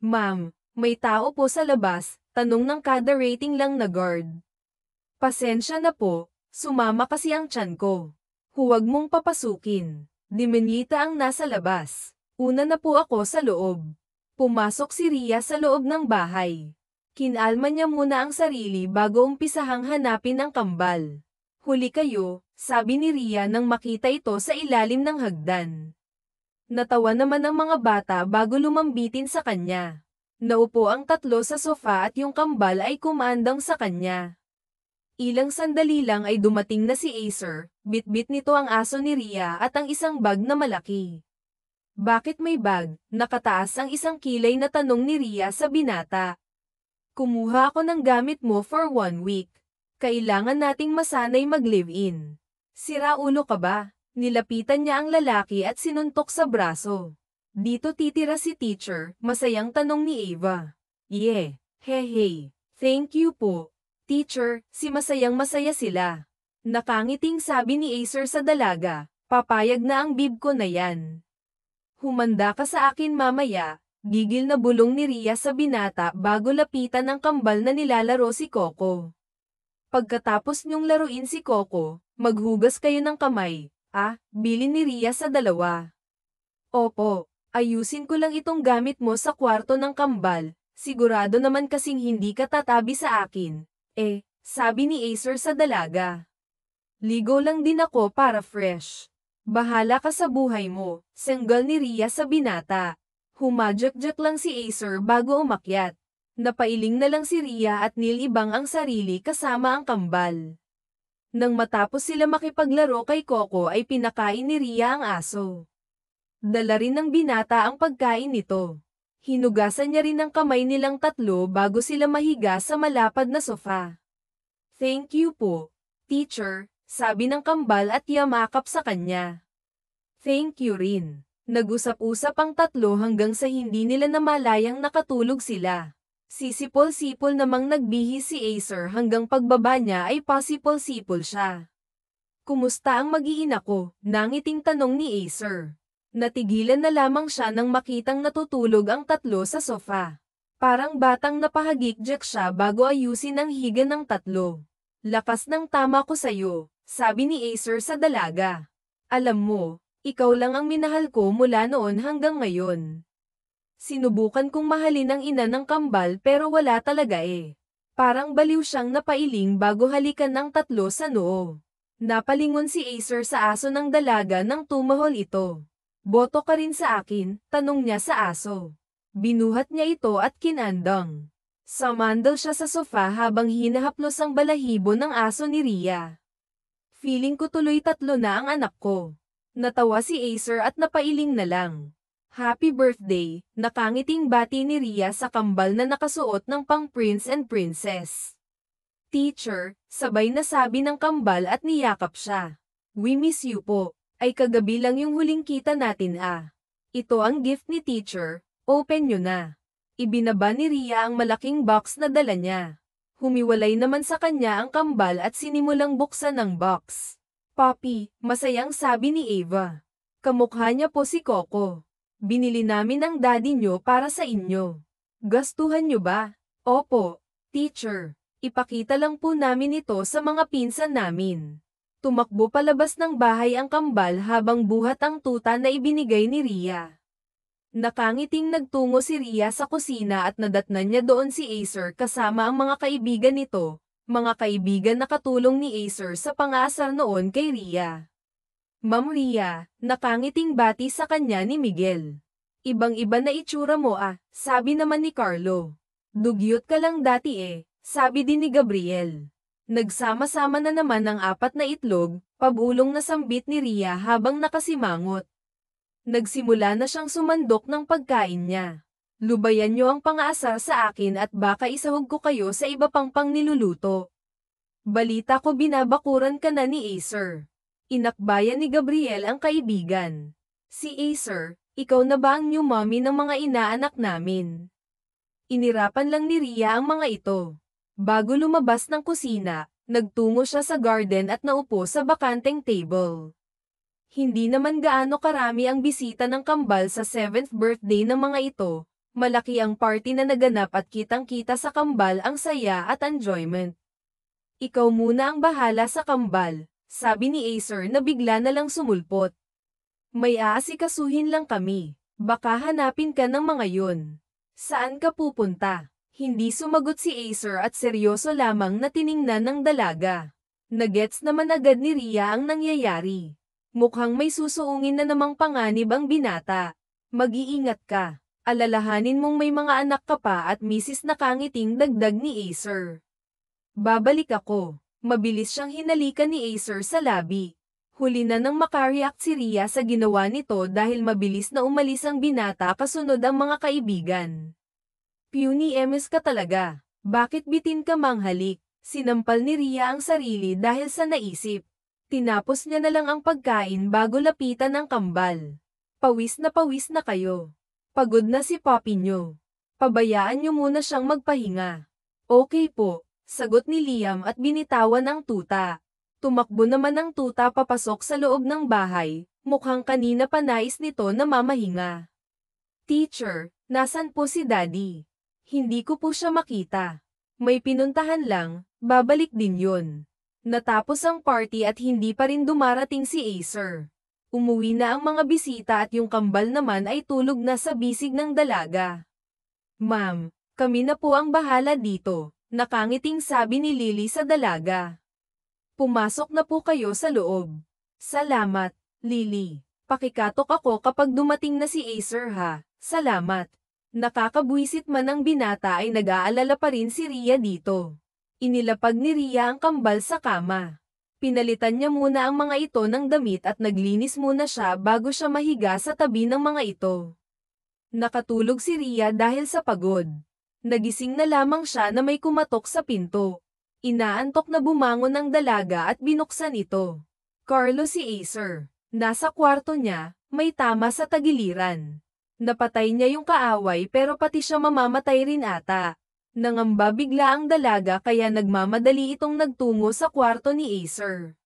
Ma'am, may tao po sa labas, tanong ng kada rating lang na guard. Pasensya na po, sumama kasi ang tiyan ko. Huwag mong papasukin. Dimenita ang nasa labas. Una na po ako sa loob. Pumasok si Ria sa loob ng bahay. Kinalma niya muna ang sarili bago umpisahang hanapin ang kambal. Huli kayo, sabi ni Ria nang makita ito sa ilalim ng hagdan. Natawa naman ang mga bata bago lumambitin sa kanya. Naupo ang tatlo sa sofa at yung kambal ay kumandang sa kanya. Ilang sandali lang ay dumating na si Acer, bitbit nito ang aso ni Ria at ang isang bag na malaki. Bakit may bag? Nakataas ang isang kilay na tanong ni Ria sa binata. Kumuha ako ng gamit mo for 1 week. Kailangan nating masanay mag-live-in. Sira ulo ka ba? Nilapitan niya ang lalaki at sinuntok sa braso. Dito titira si teacher, masayang tanong ni Ava. Yeah, hey. Thank you po. Teacher, si masayang masaya sila. Nakangiting sabi ni Acer sa dalaga, papayag na ang bib ko na yan. Humanda ka sa akin mamaya, gigil na bulong ni Ria sa binata bago lapitan ang kambal na nilalaro si Coco. Pagkatapos niyong laruin si Coco, maghugas kayo ng kamay. Bilin ni Ria sa dalawa. Opo, ayusin ko lang itong gamit mo sa kwarto ng kambal, sigurado naman kasing hindi ka tatabi sa akin. Sabi ni Acer sa dalaga. Ligo lang din ako para fresh. Bahala ka sa buhay mo, sanggal ni Ria sa binata. Humadyak-jak lang si Acer bago umakyat. Napailing na lang si Ria at nilibang ang sarili kasama ang kambal. Nang matapos sila makipaglaro kay Coco ay pinakain ni Ria ang aso. Dala rin ng binata ang pagkain nito. Hinugasan niya rin ang kamay nilang tatlo bago sila mahiga sa malapad na sofa. Thank you po, teacher, sabi ng kambal at yamakap sa kanya. Thank you rin. Nag-usap-usap ang tatlo hanggang sa hindi nila namalayang nakatulog sila. Sisipol-sipol namang nagbihis si Acer hanggang pagbaba niya ay pasipol-sipol siya. Kumusta ang mag-iina ko? Nangiting tanong ni Acer. Natigilan na lamang siya nang makitang natutulog ang tatlo sa sofa. Parang batang napahagikjak siya bago ayusin ang higa ng tatlo. Lakas ng tama ko sayo, sabi ni Acer sa dalaga. Alam mo, ikaw lang ang minahal ko mula noon hanggang ngayon. Sinubukan kong mahalin ang ina ng kambal pero wala talaga eh. Parang baliw siyang napailing bago halikan ng tatlo sa noo. Napalingon si Acer sa aso ng dalaga nang tumahol ito. Boto ka rin sa akin, tanong niya sa aso. Binuhat niya ito at kinandang. Samandal siya sa sofa habang hinahaplos ang balahibo ng aso ni Rhea. Feeling ko tuloy tatlo na ang anak ko. Natawa si Acer at napailing na lang. Happy birthday, nakangiting bati ni Rhea sa kambal na nakasuot ng pang prince and princess. Teacher, sabay na sabi ng kambal at niyakap siya. We miss you po. Ay kagabi lang yung huling kita natin ah. Ito ang gift ni teacher, open nyo na. Ibinaba ni Rhea ang malaking box na dala niya. Humiwalay naman sa kanya ang kambal at sinimulang buksan ang box. Papi, masayang sabi ni Eva. Kamukha niya po si Coco. Binili namin ang daddy nyo para sa inyo. Gastuhan nyo ba? Opo, teacher. Ipakita lang po namin ito sa mga pinsan namin. Tumakbo palabas ng bahay ang kambal habang buhat ang tuta na ibinigay ni Rhea. Nakangiting nagtungo si Rhea sa kusina at nadatnan niya doon si Acer kasama ang mga kaibigan nito, mga kaibigan na katulong ni Acer sa pang-aasar noon kay Rhea. Ma'am Rhea, nakangiting bati sa kanya ni Miguel. Ibang-iba na itsura mo ah, sabi naman ni Carlo. Dugyot ka lang dati eh, sabi din ni Gabriel. Nagsama-sama na naman ang 4 na itlog, pabulong na sambit ni Rhea habang nakasimangot. Nagsimula na siyang sumandok ng pagkain niya. Lubayan niyo ang pang-aasar sa akin at baka isahog ko kayo sa iba pang niluluto. Balita ko binabakuran ka na ni Acer. Inakbayan ni Gabriel ang kaibigan. Si Acer, ikaw na ba ang new mommy ng mga inaanak namin? Inirapan lang ni Rhea ang mga ito. Bago lumabas ng kusina, nagtungo siya sa garden at naupo sa bakanteng table. Hindi naman gaano karami ang bisita ng kambal sa 7th birthday ng mga ito, malaki ang party na naganap at kitang-kita sa kambal ang saya at enjoyment. Ikaw muna ang bahala sa kambal, sabi ni Acer na bigla na lang sumulpot. May aasikasuhin lang kami, baka hanapin ka ng mga yun. Saan ka pupunta? Hindi sumagot si Acer at seryoso lamang na tiningnan ng dalaga. Nagets naman agad ni Rhea ang nangyayari. Mukhang may susuungin na namang panganib ang binata. Mag-iingat ka. Alalahanin mong may mga anak ka pa at misis na kangiting dagdag ni Acer. Babalik ako. Mabilis siyang hinalikan ni Acer sa labi. Huli na nang makareact si Rhea sa ginawa nito dahil mabilis na umalis ang binata kasunod ang mga kaibigan. Puny MS ka talaga. Bakit bitin ka manghalik? Sinampal ni Rhea ang sarili dahil sa naisip. Tinapos niya na lang ang pagkain bago lapitan ng kambal. Pawis na kayo. Pagod na si papi nyo. Pabayaan nyo muna siyang magpahinga. Okay po, sagot ni Liam at binitawan ang tuta. Tumakbo naman ang tuta papasok sa loob ng bahay, mukhang kanina pa nais nito na mamahinga. Teacher, nasan po si Daddy? Hindi ko po siya makita. May pinuntahan lang, babalik din yun. Natapos ang party at hindi pa rin dumarating si Acer. Umuwi na ang mga bisita at yung kambal naman ay tulog na sa bisig ng dalaga. Ma'am, kami na po ang bahala dito, nakangiting sabi ni Lily sa dalaga. Pumasok na po kayo sa loob. Salamat, Lily. Pakikatok ako kapag dumating na si Acer ha, salamat. Nakakabwisit man ang binata ay nag-aalala pa rin si Rhea dito. Inilapag ni Rhea ang kambal sa kama. Pinalitan niya muna ang mga ito ng damit at naglinis muna siya bago siya mahiga sa tabi ng mga ito. Nakatulog si Rhea dahil sa pagod. Nagising na lamang siya na may kumatok sa pinto. Inaantok na bumangon ang dalaga at binuksan ito. Carlo si Acer. Nasa kwarto niya, may tama sa tagiliran. Napatay niya yung kaaway pero pati siya mamamatay rin ata. Nangamba bigla ang dalaga kaya nagmamadali itong nagtungo sa kwarto ni Acer.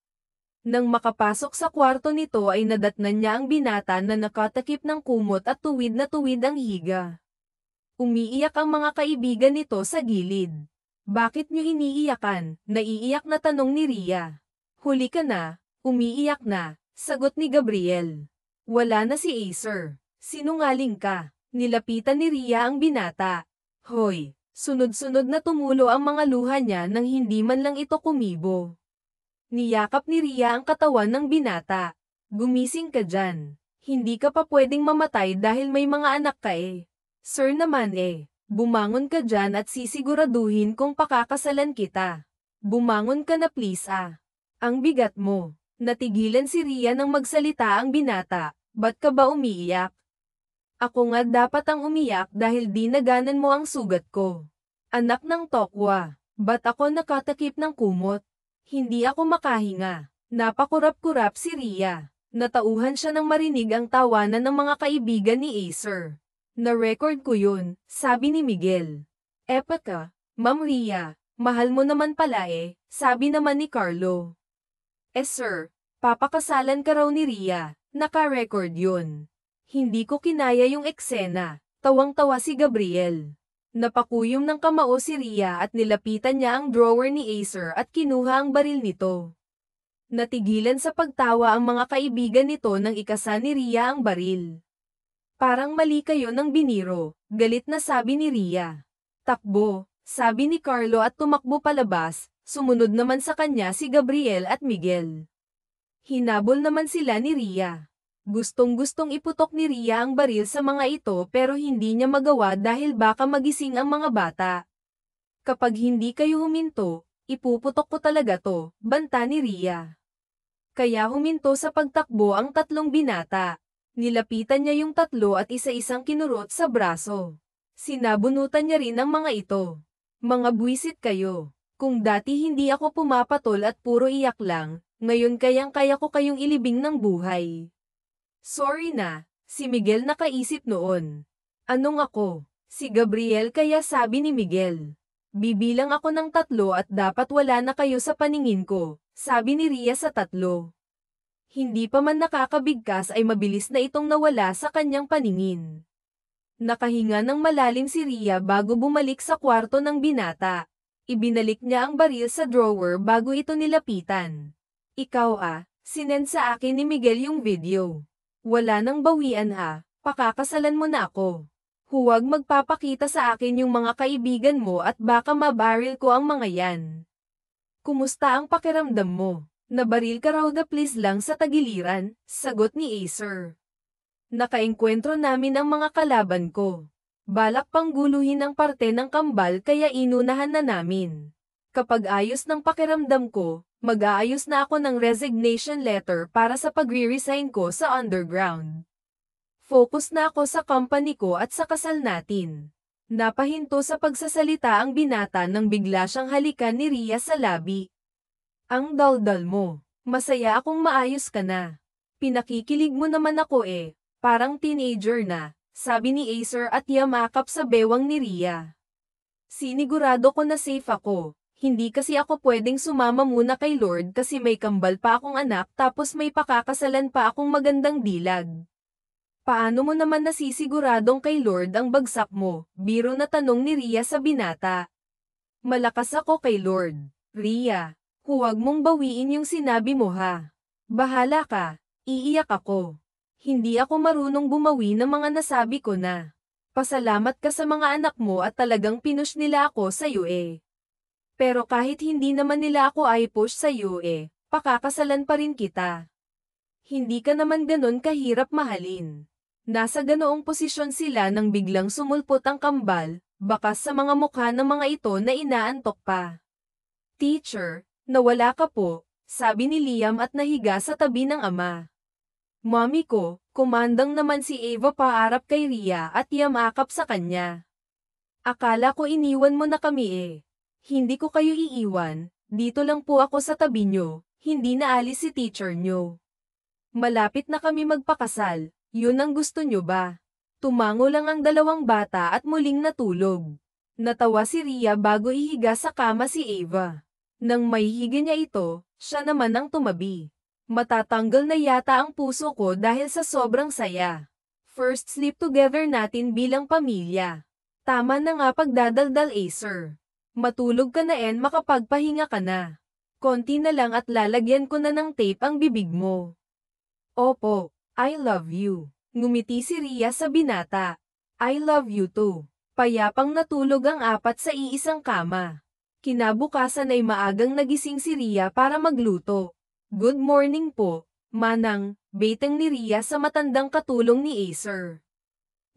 Nang makapasok sa kwarto nito ay nadatnan niya ang binata na nakatakip ng kumot at tuwid na tuwid ang higa. Umiiyak ang mga kaibigan nito sa gilid. Bakit niyo iniiyakan? Naiiyak na tanong ni Rhea. Huli ka na, umiiyak na, Sagot ni Gabriel. Wala na si Acer. Sinungaling ka. Nilapitan ni Rhea ang binata. Hoy, sunod-sunod na tumulo ang mga luha niya nang hindi man lang ito kumibo. Niyakap ni Rhea ang katawan ng binata. Gumising ka dyan. Hindi ka pa pwedeng mamatay dahil may mga anak ka eh. Sir naman eh. Bumangon ka dyan at sisiguraduhin kung pakakasalan kita. Bumangon ka na please ah. Ang bigat mo. Natigilan si Rhea nang magsalita ang binata. Ba't ka ba umiiyak? Ako nga dapat ang umiyak dahil di naganan mo ang sugat ko. Anak ng tokwa. Ba't ako nakatakip ng kumot? Hindi ako makahinga. Napakurap-kurap si Rhea. Natauhan siya nang marinig ang tawanan ng mga kaibigan ni Acer. Na-record ko yun, sabi ni Miguel. Epaka, Ma'am Rhea, mahal mo naman pala eh, sabi naman ni Carlo. Sir, papakasalan ka raw ni Rhea, naka-record yun. Hindi ko kinaya yung eksena, tawang-tawa si Gabriel. Napakuyom ng kamao si Rhea at nilapitan niya ang drawer ni Acer at kinuha ang baril nito. Natigilan sa pagtawa ang mga kaibigan nito nang ikasa ni Rhea ang baril. Parang mali kayo ng biniro, galit na sabi ni Rhea. Takbo, sabi ni Carlo at tumakbo palabas, sumunod naman sa kanya si Gabriel at Miguel. Hinabol naman sila ni Rhea. Gustong-gustong iputok ni Rhea ang baril sa mga ito pero hindi niya magawa dahil baka magising ang mga bata. Kapag hindi kayo huminto, ipuputok ko talaga to, banta ni Rhea. Kaya huminto sa pagtakbo ang tatlong binata. Nilapitan niya yung tatlo at isa-isang kinurot sa braso. Sinabunutan niya rin ang mga ito. Mga buwisit kayo. Kung dati hindi ako pumapatol at puro iyak lang, ngayon kayang-kaya ko kayong ilibing ng buhay. Sorry na, si Miguel nakaisip noon. Anong ako? Si Gabriel kaya sabi ni Miguel. Bibilang ako ng 3 at dapat wala na kayo sa paningin ko, sabi ni Rhea sa 3. Hindi pa man nakakabigkas ay mabilis na itong nawala sa kanyang paningin. Nakahinga ng malalim si Rhea bago bumalik sa kwarto ng binata. Ibinalik niya ang baril sa drawer bago ito nilapitan. Ikaw sinend sa akin ni Miguel yung video. Wala nang bawian pakakasalan mo na ako. Huwag magpapakita sa akin yung mga kaibigan mo at baka mabaril ko ang mga yan. Kumusta ang pakiramdam mo? Nabaril ka raw na please lang sa tagiliran, sagot ni Acer. Nakaengkwentro namin ang mga kalaban ko. Balak pang guluhin ang parte ng kambal kaya inunahan na namin. Kapag ayos ng pakiramdam ko, mag-aayos na ako ng resignation letter para sa pagre-resign ko sa underground. Focus na ako sa company ko at sa kasal natin. Napahinto sa pagsasalita ang binata nang bigla siyang halikan ni Rhea sa labi. Ang daldal mo. Masaya akong maayos ka na. Pinakikilig mo naman ako parang teenager na, sabi ni Acer at yamakap sa bewang ni Rhea. Sinigurado ko na safe ako. Hindi kasi ako pwedeng sumama muna kay Lord kasi may kambal pa akong anak tapos may pakakasalan pa akong magandang dilag. Paano mo naman nasisiguradong kay Lord ang bagsak mo? Biro na tanong ni Rhea sa binata. Malakas ako kay Lord. Rhea, huwag mong bawiin yung sinabi mo Bahala ka, iiyak ako. Hindi ako marunong bumawi ng mga nasabi ko na. Pasalamat ka sa mga anak mo at talagang pinush nila ako sa iyo Pero kahit hindi naman nila ako ay push sa iyo pakakasalan pa rin kita. Hindi ka naman ganon kahirap mahalin. Nasa ganoong posisyon sila nang biglang sumulpot ang kambal, bakas sa mga mukha ng mga ito na inaantok pa. Teacher, nawala ka po, sabi ni Liam at nahiga sa tabi ng ama. Mami ko, kumandang naman si Eva paarap kay Rhea at yamakap sa kanya. Akala ko iniwan mo na kami Hindi ko kayo iiwan, dito lang po ako sa tabi nyo, hindi naalis si teacher nyo. Malapit na kami magpakasal, yun ang gusto nyo ba? Tumango lang ang dalawang bata at muling natulog. Natawa si Rhea bago ihiga sa kama si Eva. Nang mahihiga niya ito, siya naman ang tumabi. Matatanggal na yata ang puso ko dahil sa sobrang saya. First sleep together natin bilang pamilya. Tama na nga pagdadaldal Acer. Matulog ka na makapagpahinga ka na. Konti na lang at lalagyan ko na ng tape ang bibig mo. Opo, I love you. Ngumiti si Rhea sa binata. I love you too. Payapang natulog ang apat sa iisang kama. Kinabukasan ay maagang nagising si Rhea para magluto. Good morning po, Manang, beteng ni Rhea sa matandang katulong ni Acer.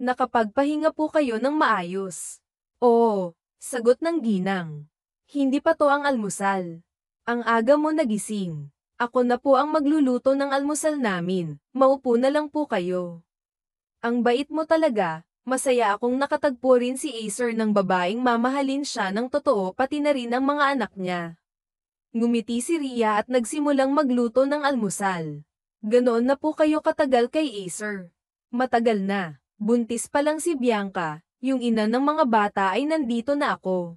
Nakapagpahinga po kayo ng maayos. Oo, sagot ng ginang. Hindi pa to ang almusal. Ang aga mo nagising. Ako na po ang magluluto ng almusal namin, maupo na lang po kayo. Ang bait mo talaga, masaya akong nakatagpo rin si Acer ng babaeng mamahalin siya ng totoo pati na rin ang mga anak niya. Ngumiti si Rhea at nagsimulang magluto ng almusal. Ganoon na po kayo katagal kay Acer. Matagal na, buntis pa lang si Bianca, yung ina ng mga bata ay nandito na ako.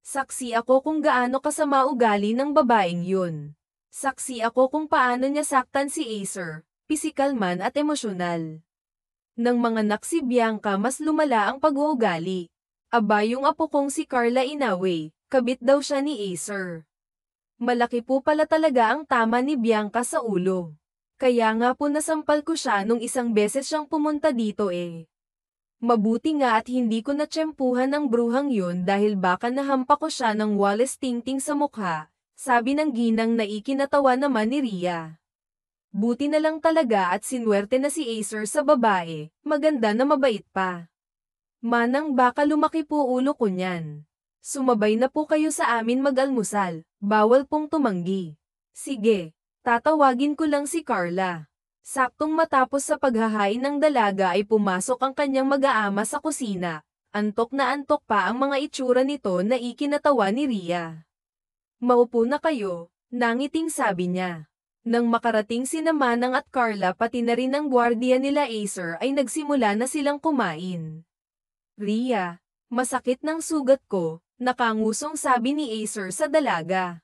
Saksi ako kung gaano kasama ugali ng babaeng yun. Saksi ako kung paano niya saktan si Acer, pisikal man at emosyonal. Nang manganak si Bianca mas lumala ang pag-uugali. Aba yung apo kong si Carla Inaway, kabit daw siya ni Acer. Malaki po pala talaga ang tama ni Bianca sa ulo. Kaya nga po nasampal ko siya nung isang beses siyang pumunta dito eh. Mabuti nga at hindi ko natsyempuhan ang bruhang yun dahil baka nahampa ko siya ng Wallace Tingting sa mukha. Sabi ng ginang na ikinatawa naman ni Rhea. Buti na lang talaga at sinwerte na si Acer sa babae, maganda na mabait pa. Manang baka lumaki po ulo ko niyan. Sumabay na po kayo sa amin mag-almusal, bawal pong tumanggi. Sige, tatawagin ko lang si Carla. Saktong matapos sa paghahain ng dalaga ay pumasok ang kanyang mag-aama sa kusina. Antok na antok pa ang mga itsura nito na ikinatawa ni Rhea. Maupo na kayo, nangiting sabi niya. Nang makarating sina Manang at Carla pati na rin ang gwardiya nila Acer ay nagsimula na silang kumain. Rhea, masakit ng sugat ko, nakangusong sabi ni Acer sa dalaga.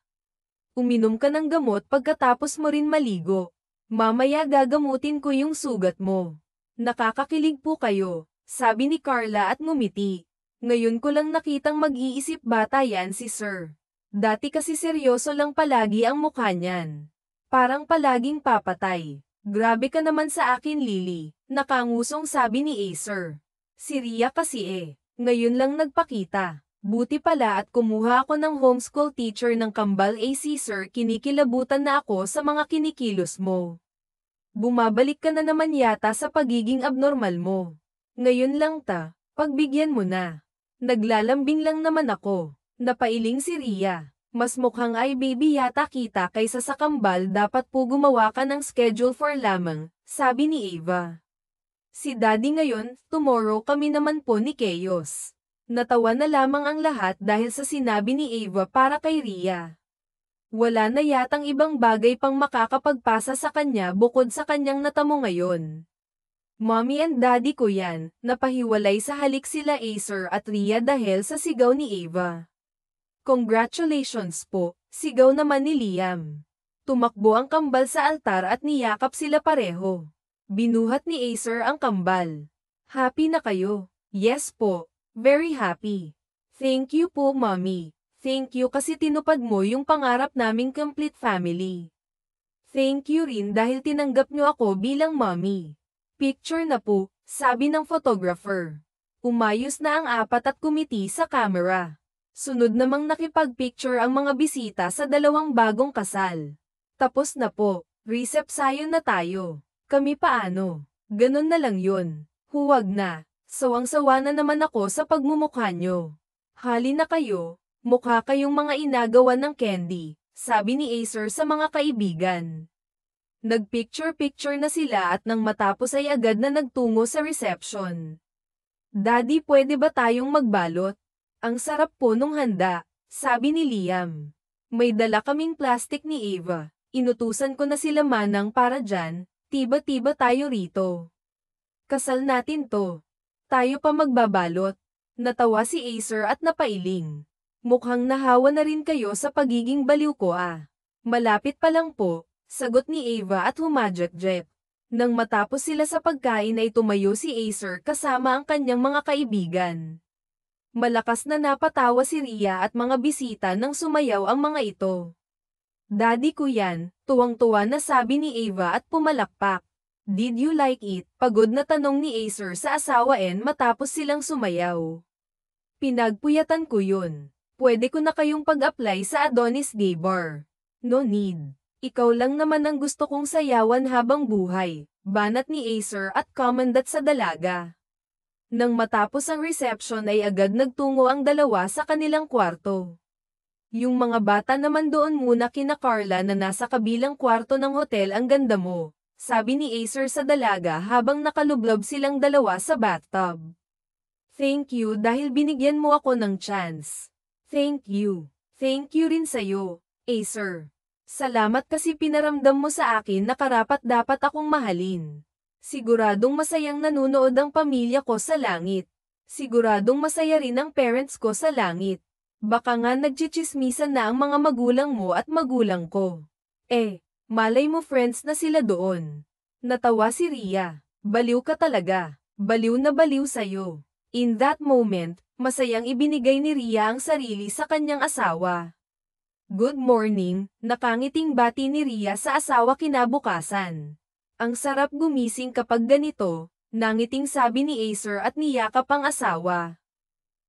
Uminom ka ng gamot pagkatapos mo rin maligo. Mamaya gagamutin ko yung sugat mo. Nakakakilig po kayo, sabi ni Carla at ngumiti. Ngayon ko lang nakitang mag-iisip bata yan si Sir. Dati kasi seryoso lang palagi ang mukha niyan. Parang palaging papatay. Grabe ka naman sa akin Lily, nakangusong sabi ni Acer. Si Rhea kasi ngayon lang nagpakita. Buti pala at kumuha ako ng homeschool teacher ng kambal si Sir, kinikilabutan na ako sa mga kinikilos mo. Bumabalik ka na naman yata sa pagiging abnormal mo. Ngayon lang pagbigyan mo na. Naglalambing lang naman ako. Napailing si Rhea. Mas mukhang ay baby yata kita kaysa sa kambal, dapat po gumawa ka ng schedule for lamang, sabi ni Ava. Si Daddy ngayon, tomorrow kami naman po ni Chaos. Natawa na lamang ang lahat dahil sa sinabi ni Ava para kay Rhea. Wala na yatang ibang bagay pang makakapagpasa sa kanya bukod sa kanyang natamo ngayon. Mommy and Daddy ko yan, napahiwalay sa halik sila Acer at Rhea dahil sa sigaw ni Ava. Congratulations po, sigaw naman ni Liam. Tumakbo ang kambal sa altar at niyakap sila pareho. Binuhat ni Acer ang kambal. Happy na kayo? Yes po, very happy. Thank you po mommy. Thank you kasi tinupad mo yung pangarap naming complete family. Thank you rin dahil tinanggap nyo ako bilang mommy. Picture na po, sabi ng photographer. Umayos na ang apat at kumiti sa camera. Sunod namang nakipag-picture ang mga bisita sa dalawang bagong kasal. Tapos na po, reception na tayo. Kami paano? Ganun na lang yun. Huwag na. Sawang-sawa na naman ako sa pagmumukha nyo. Hali na kayo, mukha kayong mga inagawan ng candy, sabi ni Acer sa mga kaibigan. Nagpicture-picture na sila at nang matapos ay agad na nagtungo sa reception. Daddy, pwede ba tayong magbalot? Ang sarap po nung handa, sabi ni Liam. May dala kaming plastic ni Ava. Inutusan ko na sila Manang para dyan, tiba-tiba tayo rito. Kasal natin to. Tayo pa magbabalot. Natawa si Acer at napailing. Mukhang nahawa na rin kayo sa pagiging baliw ko Malapit pa lang po, sagot ni Ava at humadyak-jak. Nang matapos sila sa pagkain ay tumayo si Acer kasama ang kanyang mga kaibigan. Malakas na napatawa si Rhea at mga bisita nang sumayaw ang mga ito. Daddy ko yan, tuwang-tuwa na sabi ni Ava at pumalakpak. Did you like it? Pagod na tanong ni Acer sa asawa matapos silang sumayaw. Pinagpuyatan ko yun. Pwede ko na kayong pag-apply sa Adonis Gay Bar. No need. Ikaw lang naman ang gusto kong sayawan habang buhay, banat ni Acer at komandat sa dalaga. Nang matapos ang reception ay agad nagtungo ang dalawa sa kanilang kwarto. Yung mga bata naman doon muna kina Carla na nasa kabilang kwarto ng hotel. Ang ganda mo, sabi ni Acer sa dalaga habang nakalublob silang dalawa sa bathtub. Thank you dahil binigyan mo ako ng chance. Thank you. Thank you rin sa'yo, Acer. Salamat kasi pinaramdam mo sa akin na karapat-dapat akong mahalin. Siguradong masayang nanunood ang pamilya ko sa langit. Siguradong masaya rin ang parents ko sa langit. Baka nga nagchichismisan na ang mga magulang mo at magulang ko. Malay mo friends na sila doon. Natawa si Ria. Baliw ka talaga. Baliw na baliw sa'yo. In that moment, masayang ibinigay ni Ria ang sarili sa kanyang asawa. Good morning, nakangiting bati ni Ria sa asawa kinabukasan. Ang sarap gumising kapag ganito, nangiting sabi ni Acer at niyakap ang asawa.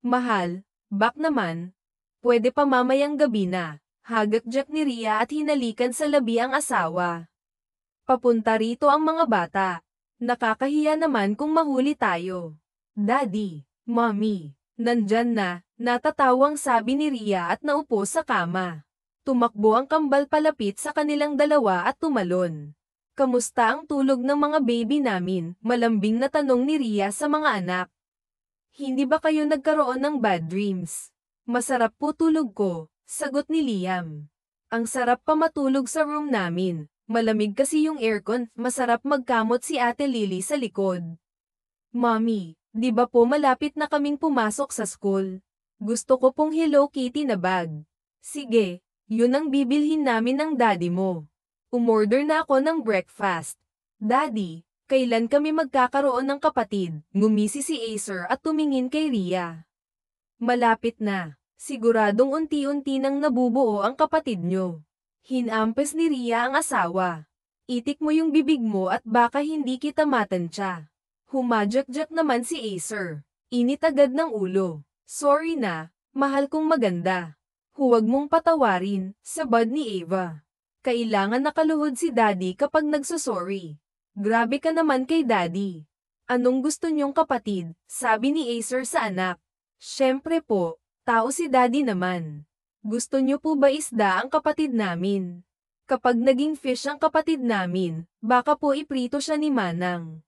Mahal, bak naman. Pwede pa mamayang gabi na, hagak-jak ni Ria at hinalikan sa labi ang asawa. Papunta rito ang mga bata. Nakakahiya naman kung mahuli tayo. Daddy, Mommy, nandyan na, natatawang sabi ni Ria at naupo sa kama. Tumakbo ang kambal palapit sa kanilang dalawa at tumalon. Kamusta ang tulog ng mga baby namin? Malambing na tanong ni Ria sa mga anak. Hindi ba kayo nagkaroon ng bad dreams? Masarap po tulog ko, sagot ni Liam. Ang sarap pa matulog sa room namin, malamig kasi yung aircon, masarap magkamot si Ate Lily sa likod. Mommy, di ba po malapit na kaming pumasok sa school? Gusto ko pong Hello Kitty na bag. Sige, yun ang bibilhin namin ng daddy mo. Umorder na ako ng breakfast. Daddy, kailan kami magkakaroon ng kapatid? Ngumisi si Acer at tumingin kay Ria. Malapit na. Siguradong unti-unti nang nabubuo ang kapatid nyo. Hinampes ni Ria ang asawa. Itik mo yung bibig mo at baka hindi kita matansya. Humadyak-jak naman si Acer. Init agad ng ulo. Sorry na, mahal kong maganda. Huwag mong patawarin, sabad ni Ava. Kailangan nakaluhod si Daddy kapag nagsusorry. Grabe ka naman kay Daddy. Anong gusto niyong kapatid? Sabi ni Acer sa anak. Syempre po, tao si Daddy naman. Gusto niyo po ba isda ang kapatid namin? Kapag naging fish ang kapatid namin, baka po iprito siya ni Manang.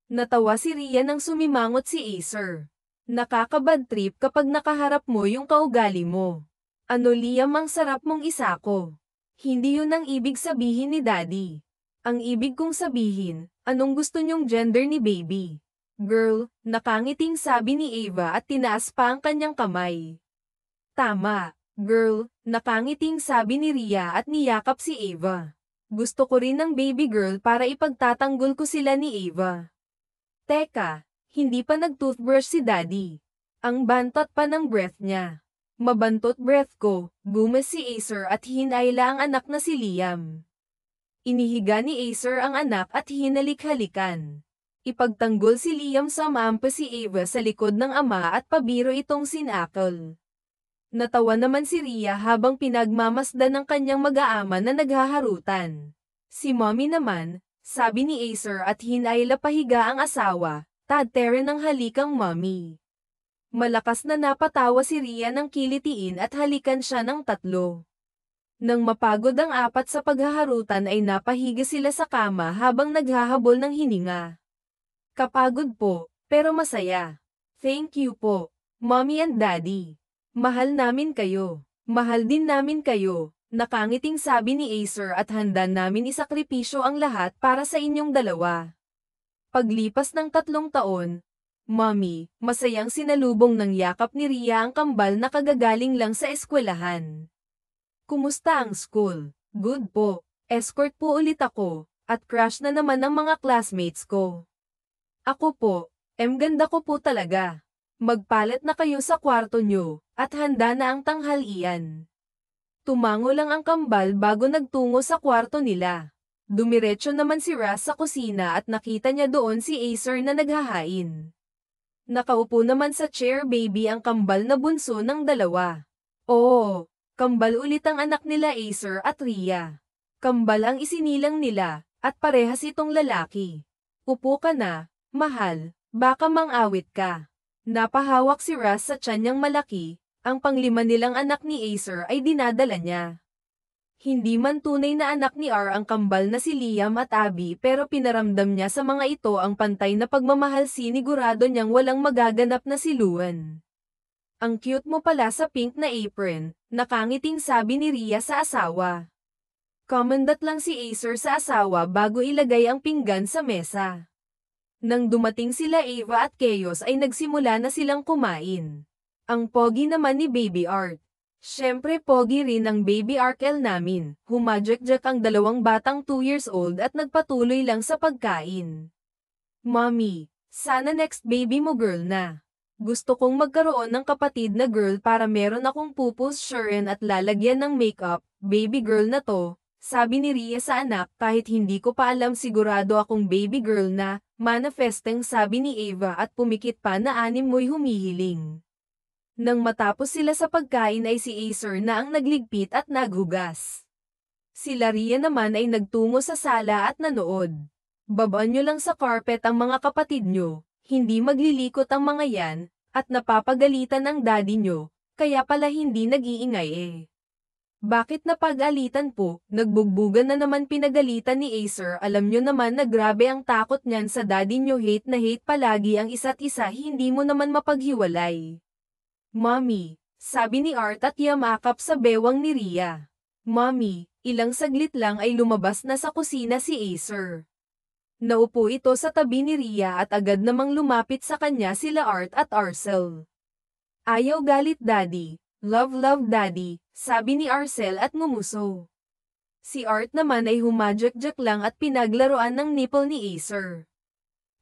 Natawa si Ria nang sumimangot si Acer. Nakakabad trip kapag nakaharap mo yung kaugali mo. Ano Liam ang sarap mong isako. Hindi yun ang ibig sabihin ni Daddy. Ang ibig kong sabihin, anong gusto niyong gender ni baby? Girl, nakangiting sabi ni Ava at tinaas pa ang kanyang kamay. Tama, girl, nakangiting sabi ni Ria at niyakap si Ava. Gusto ko rin ng baby girl para ipagtatanggol ko sila ni Ava. Teka, hindi pa nag-toothbrush si Daddy. Ang bantot pa ng breath niya. Mabantot breath ko, gumas si Acer at hinayla ang anak na si Liam. Inihiga ni Acer ang anak at hinalik-halikan. Ipagtanggol si Liam sa mampa si Ava sa likod ng ama at pabiro itong sinakal. Natawa naman si Ria habang pinagmamasdan ng kanyang mag-aama na naghaharutan. Si Mommy naman, sabi ni Acer at hinayla pahiga ang asawa, tadtere ng halikang Mommy. Malakas na napatawa si Ria ng kilitiin at halikan siya ng tatlo. Nang mapagod ang apat sa paghaharutan ay napahiga sila sa kama habang naghahabol ng hininga. Kapagod po, pero masaya. Thank you po, Mommy and Daddy. Mahal namin kayo. Mahal din namin kayo. Nakangiting sabi ni Acer at handa namin isakripisyo ang lahat para sa inyong dalawa. Paglipas ng 3 taon, Mommy, masayang sinalubong ng yakap ni Ria ang kambal na kagagaling lang sa eskwelahan. Kumusta ang school? Good po. Escort po ulit ako, at crush na naman ang mga classmates ko. Ako po, ganda ko po talaga. Magpalit na kayo sa kwarto nyo, at handa na ang tanghalian. Tumango lang ang kambal bago nagtungo sa kwarto nila. Dumiretso naman si Ras sa kusina at nakita niya doon si Acer na naghahain. Nakaupo naman sa chair baby ang kambal na bunso ng dalawa. Oo, kambal ulit ang anak nila Acer at Rhea. Kambal ang isinilang nila, at parehas itong lalaki. Upo ka na, mahal, baka mang-awit ka. Napahawak si Ras sa tiyan niyang malaki, ang panglima nilang anak ni Acer ay dinadala niya. Hindi man tunay na anak ni R ang kambal na si Liam at Abby pero pinaramdam niya sa mga ito ang pantay na pagmamahal sinigurado niyang walang magaganap na siluan. Ang cute mo pala sa pink na apron, nakangiting sabi ni Rhea sa asawa. Komandat lang si Acer sa asawa bago ilagay ang pinggan sa mesa. Nang dumating sila Ava at Chaos ay nagsimula na silang kumain. Ang pogi naman ni Baby Art. Siyempre pogi rin ang baby Arkel namin, humadyak-jak ang dalawang batang 2 years old at nagpatuloy lang sa pagkain. Mommy, sana next baby mo girl na. Gusto kong magkaroon ng kapatid na girl para meron akong pupus Sharon at lalagyan ng makeup, baby girl na to, sabi ni Rhea sa anak kahit hindi ko pa alam sigurado akong baby girl na, manifesteng sabi ni Ava at pumikit pa na anim mo'y humihiling. Nang matapos sila sa pagkain ay si Acer na ang nagligpit at naghugas. Sila Rhea naman ay nagtungo sa sala at nanood. Babaan nyo lang sa carpet ang mga kapatid nyo, hindi maglilikot ang mga yan, at napapagalitan ng daddy nyo, kaya pala hindi nag-iingay eh. Bakit napag-alitan po, nagbugbugan na naman pinagalitan ni Acer alam nyo naman na grabe ang takot niyan sa daddy nyo hate na hate palagi ang isa't isa hindi mo naman mapaghiwalay. Mommy, sabi ni Art at yamakap sa bewang ni Rhea. Mommy, ilang saglit lang ay lumabas na sa kusina si Acer. Naupo ito sa tabi ni Rhea at agad namang lumapit sa kanya sila Art at Arcel. Ayaw galit daddy, love daddy, sabi ni Arcel at ngumuso. Si Art naman ay humadyak-jak lang at pinaglaruan ng nipple ni Acer.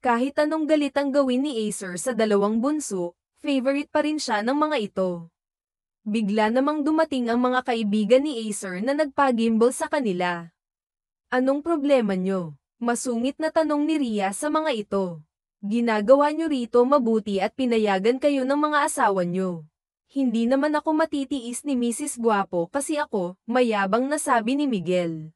Kahit anong galit ang gawin ni Acer sa dalawang bunso, favorite pa rin siya ng mga ito. Bigla namang dumating ang mga kaibigan ni Acer na nagpagimbal sa kanila. Anong problema nyo? Masungit na tanong ni Rhea sa mga ito. Ginagawa nyo rito mabuti at pinayagan kayo ng mga asawa nyo. Hindi naman ako matitiis ni Mrs. Guapo kasi ako, mayabang na sabi ni Miguel.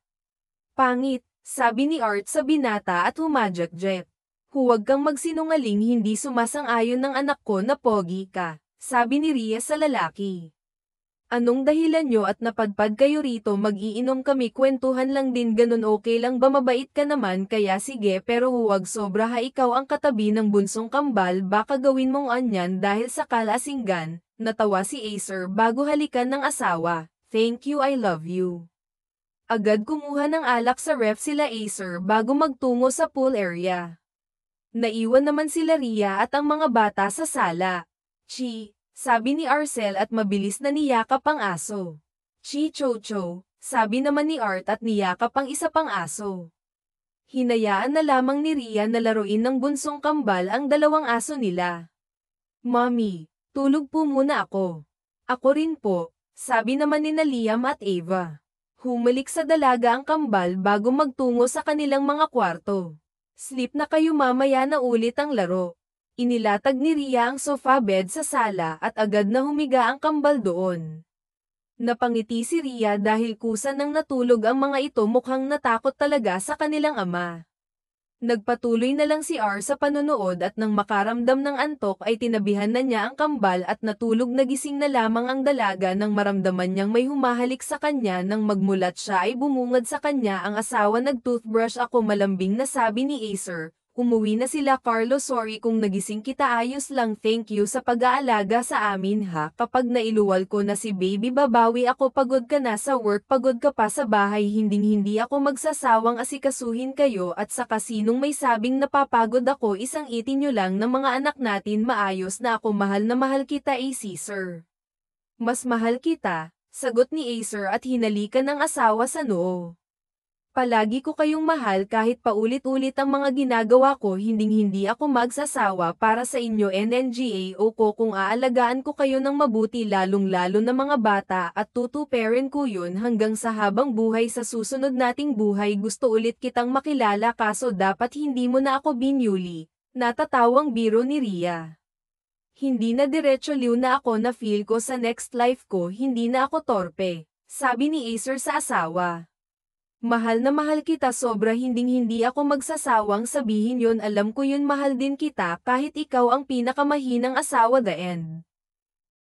Pangit, sabi ni Art sa binata at humadyak-jak. Huwag kang magsinungaling hindi sumasang-ayon ng anak ko na pogi ka, sabi ni Rhea sa lalaki. Anong dahilan nyo at napadpad kayo rito mag-iinom kami kwentuhan lang din ganun okay lang ba mabait ka naman kaya sige pero huwag sobra ha ikaw ang katabi ng bunsong kambal baka gawin mong anyan dahil sa kalasinggan, natawa si Acer bago halikan ng asawa, thank you I love you. Agad kumuha ng alak sa ref sila Acer bago magtungo sa pool area. Naiwan naman sila Rhea at ang mga bata sa sala. Chi, sabi ni Arcel at mabilis na niyakap ang aso. Chi Chocho, sabi naman ni Art at niyakap ang isa pang aso. Hinayaan na lamang ni Rhea na laruin ng bunsong kambal ang dalawang aso nila. Mommy, tulog po muna ako. Ako rin po, sabi naman ni Liam at Ava. Humalik sa dalaga ang kambal bago magtungo sa kanilang mga kwarto. Sleep na kayo mamaya na ulit ang laro. Inilatag ni Rhea ang sofa bed sa sala at agad na humiga ang kambal doon. Napangiti si Rhea dahil kusa nang natulog ang mga ito mukhang natakot talaga sa kanilang ama. Nagpatuloy na lang si R sa panonood at nang makaramdam ng antok ay tinabihan na niya ang kambal at natulog nagising na lamang ang dalaga nang maramdaman niyang may humahalik sa kanya nang magmulat siya ay bumungad sa kanya ang asawa nag-toothbrush ako malambing na sabi ni Acer. Umuwi na sila Carlo sorry kung nagising kita ayos lang thank you sa pag-aalaga sa amin ha kapag nailuwal ko na si baby babawi ako pagod ka na sa work pagod ka pa sa bahay hindi ako magsasawang asikasuhin kayo at sa kasinong may sabing napapagod ako isang itin nyo lang ng mga anak natin maayos na ako mahal na mahal kita AC sir. Mas mahal kita, sagot ni Acer at hinalikan ng asawa sa noo. Palagi ko kayong mahal kahit paulit-ulit ang mga ginagawa ko, hinding-hindi ako magsasawa para sa inyo NNGAO ko kung aalagaan ko kayo ng mabuti, lalong-lalo na mga bata, at tutuparin ko yun hanggang sa habang buhay. Sa susunod nating buhay gusto ulit kitang makilala, kaso dapat hindi mo na ako binyuli. Natatawang biro ni Ria. Hindi na diretso liw na ako na feel ko sa next life ko, hindi na ako torpe. Sabi ni Acer sa asawa. Mahal na mahal kita sobra, hinding-hindi ako magsasawang sabihin yon, alam ko yun, mahal din kita kahit ikaw ang pinakamahinang asawa, the end.